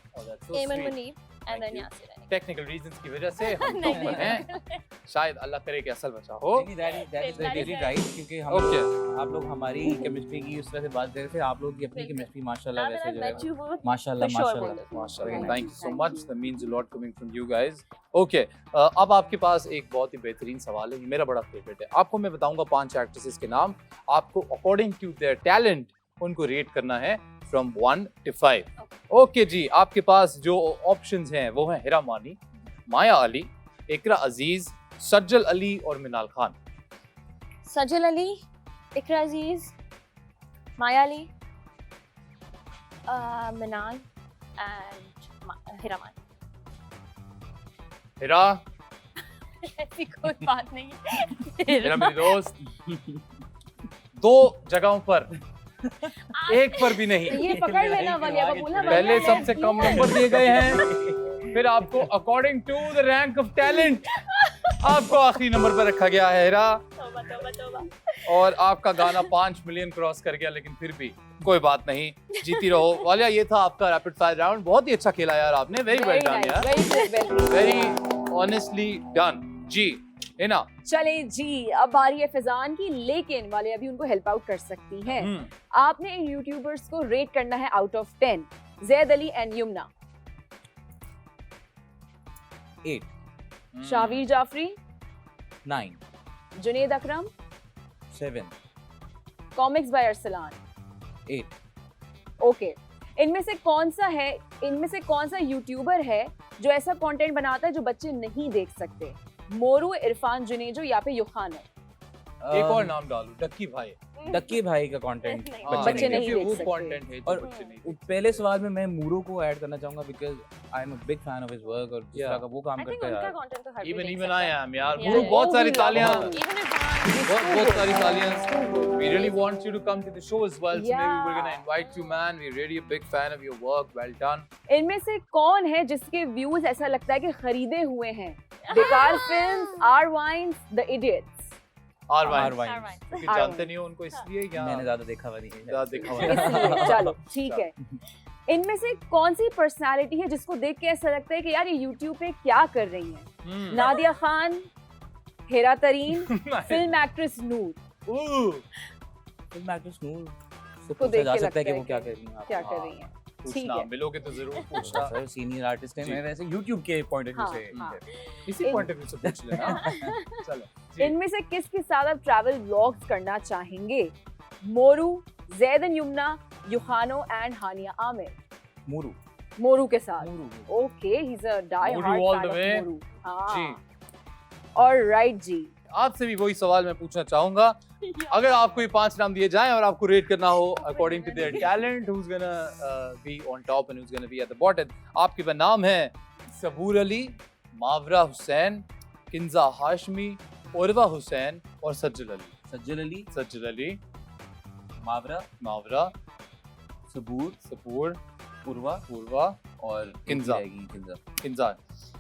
Aiman Muneeb and then Yasir. Technical reasons की वजह से हम नहीं, टॉपर हैं, शायद अल्लाह करे कि असल बचा हो। that is really right, क्योंकि हम ओके, आप लोग हमारी केमिस्ट्री की उस तरह से बात कर रहे थे, आप लोग की अपनी केमिस्ट्री माशाल्लाह वैसे जो है माशाल्लाह For sure, माशाल्लाह माशाल्लाह, thank you so much, that means a lot coming from you guys. Okay, अब आपके पास एक बहुत ही बेहतरीन सवाल है, ये मेरा बड़ा फेवरेट है। आपको मैं बताऊंगा 5 एक्ट्रेसेस के नाम, आपको अकॉर्डिंग टू देयर टैलेंट उनको रेट करना है फ्रॉम 1 to 5। ओके जी, आपके पास जो ऑप्शंस हैं वो हैं हिरा मानी, माया अली, इकरा अजीज, सज्जल अली और मिनाल खान। सज्जल अली, इकरा अजीज, माया अली, मिनाल and Hiraman. हिरा ऐसी कोई बात नहीं हिरा मेरी दोस्त, 2 जगहों पर एक पर भी नहीं। ये पकड़ लेना वालिया को बोलना पहले वालिया सबसे है, कम ये नंबर दिए गए हैं, फिर आपको according to the rank of talent आपको आखिरी नंबर पर रखा गया है हिरा। तौबा तौबा तौबा। और आपका गाना 5 मिलियन क्रॉस कर गया, लेकिन फिर भी कोई बात नहीं, जीती रहो। वालिया ये था आपका रैपिड फायर राउंड, बहुत ही अच्छा खेला यार आपने, very well Very done nice, यार, very good, very good. Very honestly done जी, है ना? चले जी, अब बारी है फिजान की, लेकिन वाले अभी उनको हेल्प आउट कर सकती हैं। आपने इन यूट्यूबर्स को रेट करना है out of 10। Zaid Ali and Yamuna, 8, Shaveer Jafri, 9, Junaid Akram, 7, comics by Arsalan, 8. Okay. इनमें से कौन सा यूट्यूबर है जो ऐसा कंटेंट बनाता है जो बच्चे नहीं देख सकते? मोरू, इरफान जुनेजो या फिर युखानो? एक और नाम डालो, डक्की भाई। डक्की भाई का कंटेंट नहीं, बच्चे नहीं क्योंकि देख वो सकते। कंटेंट है जो और बच्चे नहीं देख पहले सवाल में मैं मूरो को ऐड करना चाहूंगा because I am a big fan of his work और जिस Yeah. तरह का वो काम I think करता है उनका यार। content तो हर कोई इवन देख इवन सकता आई है। एम यार, Yeah, गुरु yeah. बहुत सारी Oh, तालियां, yeah. Even Irfan. बहुत सारी तालियां। We really want you to come to the show as well, so maybe we're Yeah. gonna invite you, man. We're really a big fan of your work. Well done. इनमें से कौन है जिसके views ऐसा लगता है कि खरीदे हुए हैं? Bekaar films, R Vines, the Idiots. Arvine. Arvine. क्योंकि Arvine. जानते नहीं हो उनको इसलिए क्या? मैंने ज्यादा देखा हुआ नहीं है। ज्यादा देखा हुआ है। इसलिए चलो ठीक है। इनमें से कौन सी पर्सनालिटी है जिसको देख के ऐसा लगता है कि यार ये यूट्यूब पे क्या कर रही हैं? हम्म। नादिया खान, हेरा तरीन, फिल्म एक्ट्रेस नूर। फिल्म एक्ट्रेस नूर से को पूछा देख जा के सकता है कि लगता वो है क्या कि कर रही हैं। क्या कर रही हैं? ठीक पूछना, है। मिलोगे तो जरूर पूछना। सर सीनियर आर्टिस्ट है, जी। मैं वैसे YouTube के पॉइंट ऑफ व्यू हाँ, से हाँ। इसी पॉइंट ऑफ व्यू से पूछ लेना। चलो जी। इनमें से किसके साथ आप ट्रैवल व्लॉग्स करना चाहेंगे? मोरू, जैद एंड यमुना, युखानो एंड हानिया आमिर। मूरू। मोरू के साथ। Mooroo. Okay, he is a die Mooroo hard all fan the way. Of Mooroo. हाँ। जी। ऑलराइट जी। आपसे भी वही सवाल मैं पूछना चाहूंगा, अगर आपको ये 5 नाम दिए जाएं और आपको रेट करना हो according to their talent, who's gonna be on top and who's gonna be at the bottom, आपके वह नाम है सबूर अली, मावरा हुसैन, किंजा हाशमी, उर्वा हुसैन और सज्जल अली। सज्जल अली, मावरा, सबूर, पूर्वा और किंजा। किंजा।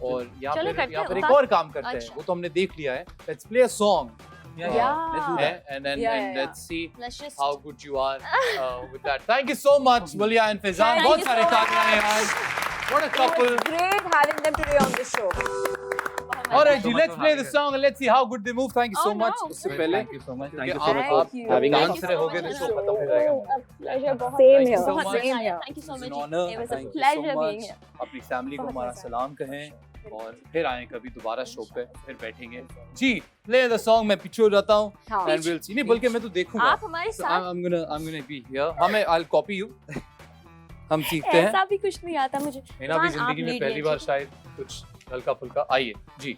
और यहाँ चलो पर करते हैं, एक उतार- और काम करते हैं, अच्छा। वो तो हमने देख लिया है। Let's play a song Yeah. and Yeah. let's see Let's just how good you are with that. Thank you so much, Walia and Faizan. Thank बहुत you सारे so तालियां हैं यार. What a couple. Great having them today on the show. All right, ji, let's play the song and let's see how good they move. Thank you so Oh, much. no. उससे पहले Thank you so much. क्योंकि Thank you so much. आप Thank you. having Thank you answer so होगे much. तो show खत्म हो जाएगा. Oh, a pleasure. बहुत Same Thank you here. so much. Same here. Thank you so It's much. an honor. It was a Thank you pleasure so being much. here. अपनी family को बहुत हमारा मजा सलाम कहें और फिर आए कभी दोबारा शो पे, फिर बैठेंगे जी। प्ले द सॉन्ग, मैं पीछे हो जाता हूँ हाँ। and we'll see. नहीं बल्कि मैं तो देखूंगा। आप हमारे So साथ I'm gonna be here. हमें I'll copy you. हम सीखते हैं। ऐसा भी कुछ नहीं आता मुझे। मेरा भी ईमान, आप जिंदगी में lead पहली लीजिए। बार शायद कुछ हल्का फुल्का। आइए जी,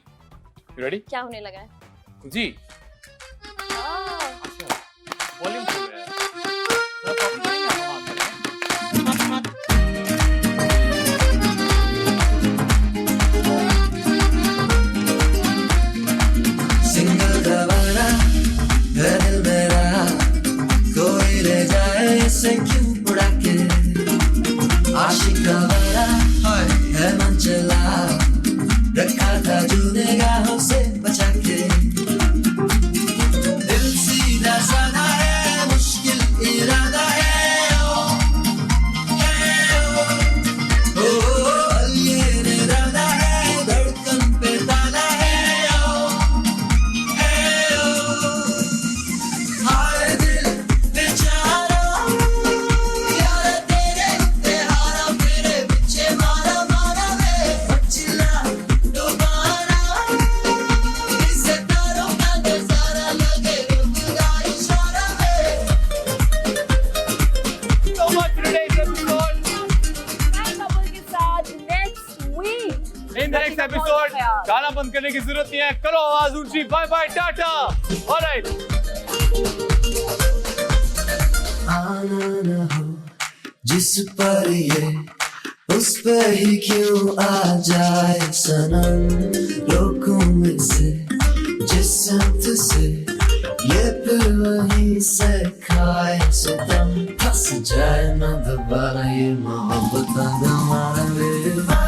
रेडी क्या होने लगा है? जी। वॉल्यूम फुल है। थोड़ा copy करेंगे हम वहाँ पर। सिंगल दवाना है दिल मेरा, कोई ले जाए इसे क्यों उड़ा के। आशिक दवाना है मन चला, रखा था जो निगाहों से बचा के। दिल सीधा साधा है, मुश्किल इरादा है। ये इरादा है, धड़कन पे ताला है। हाय दिल बेचारा, यार तेरे इत्तेहारा, मेरे पीछे मारा मारा वे चिल्ला दोबारा। इसे तारों का नजारा लगे रुक का इशारा वे। So much for today's episode. Couple के साथ next week. In the next episode, गाना बंद करने की जरूरत नहीं है, करो आवाज ऊंची। Bye bye, ta-ta. ऑलराइट। आना न हो जिस पर ये उस पे ही क्यों आ जाए सनम, रोकूं इसे जिस सिमत से, ये फिर वहीं से खाए सितम, फंस जाए ना दोबारा ये मोहब्बत हमारे।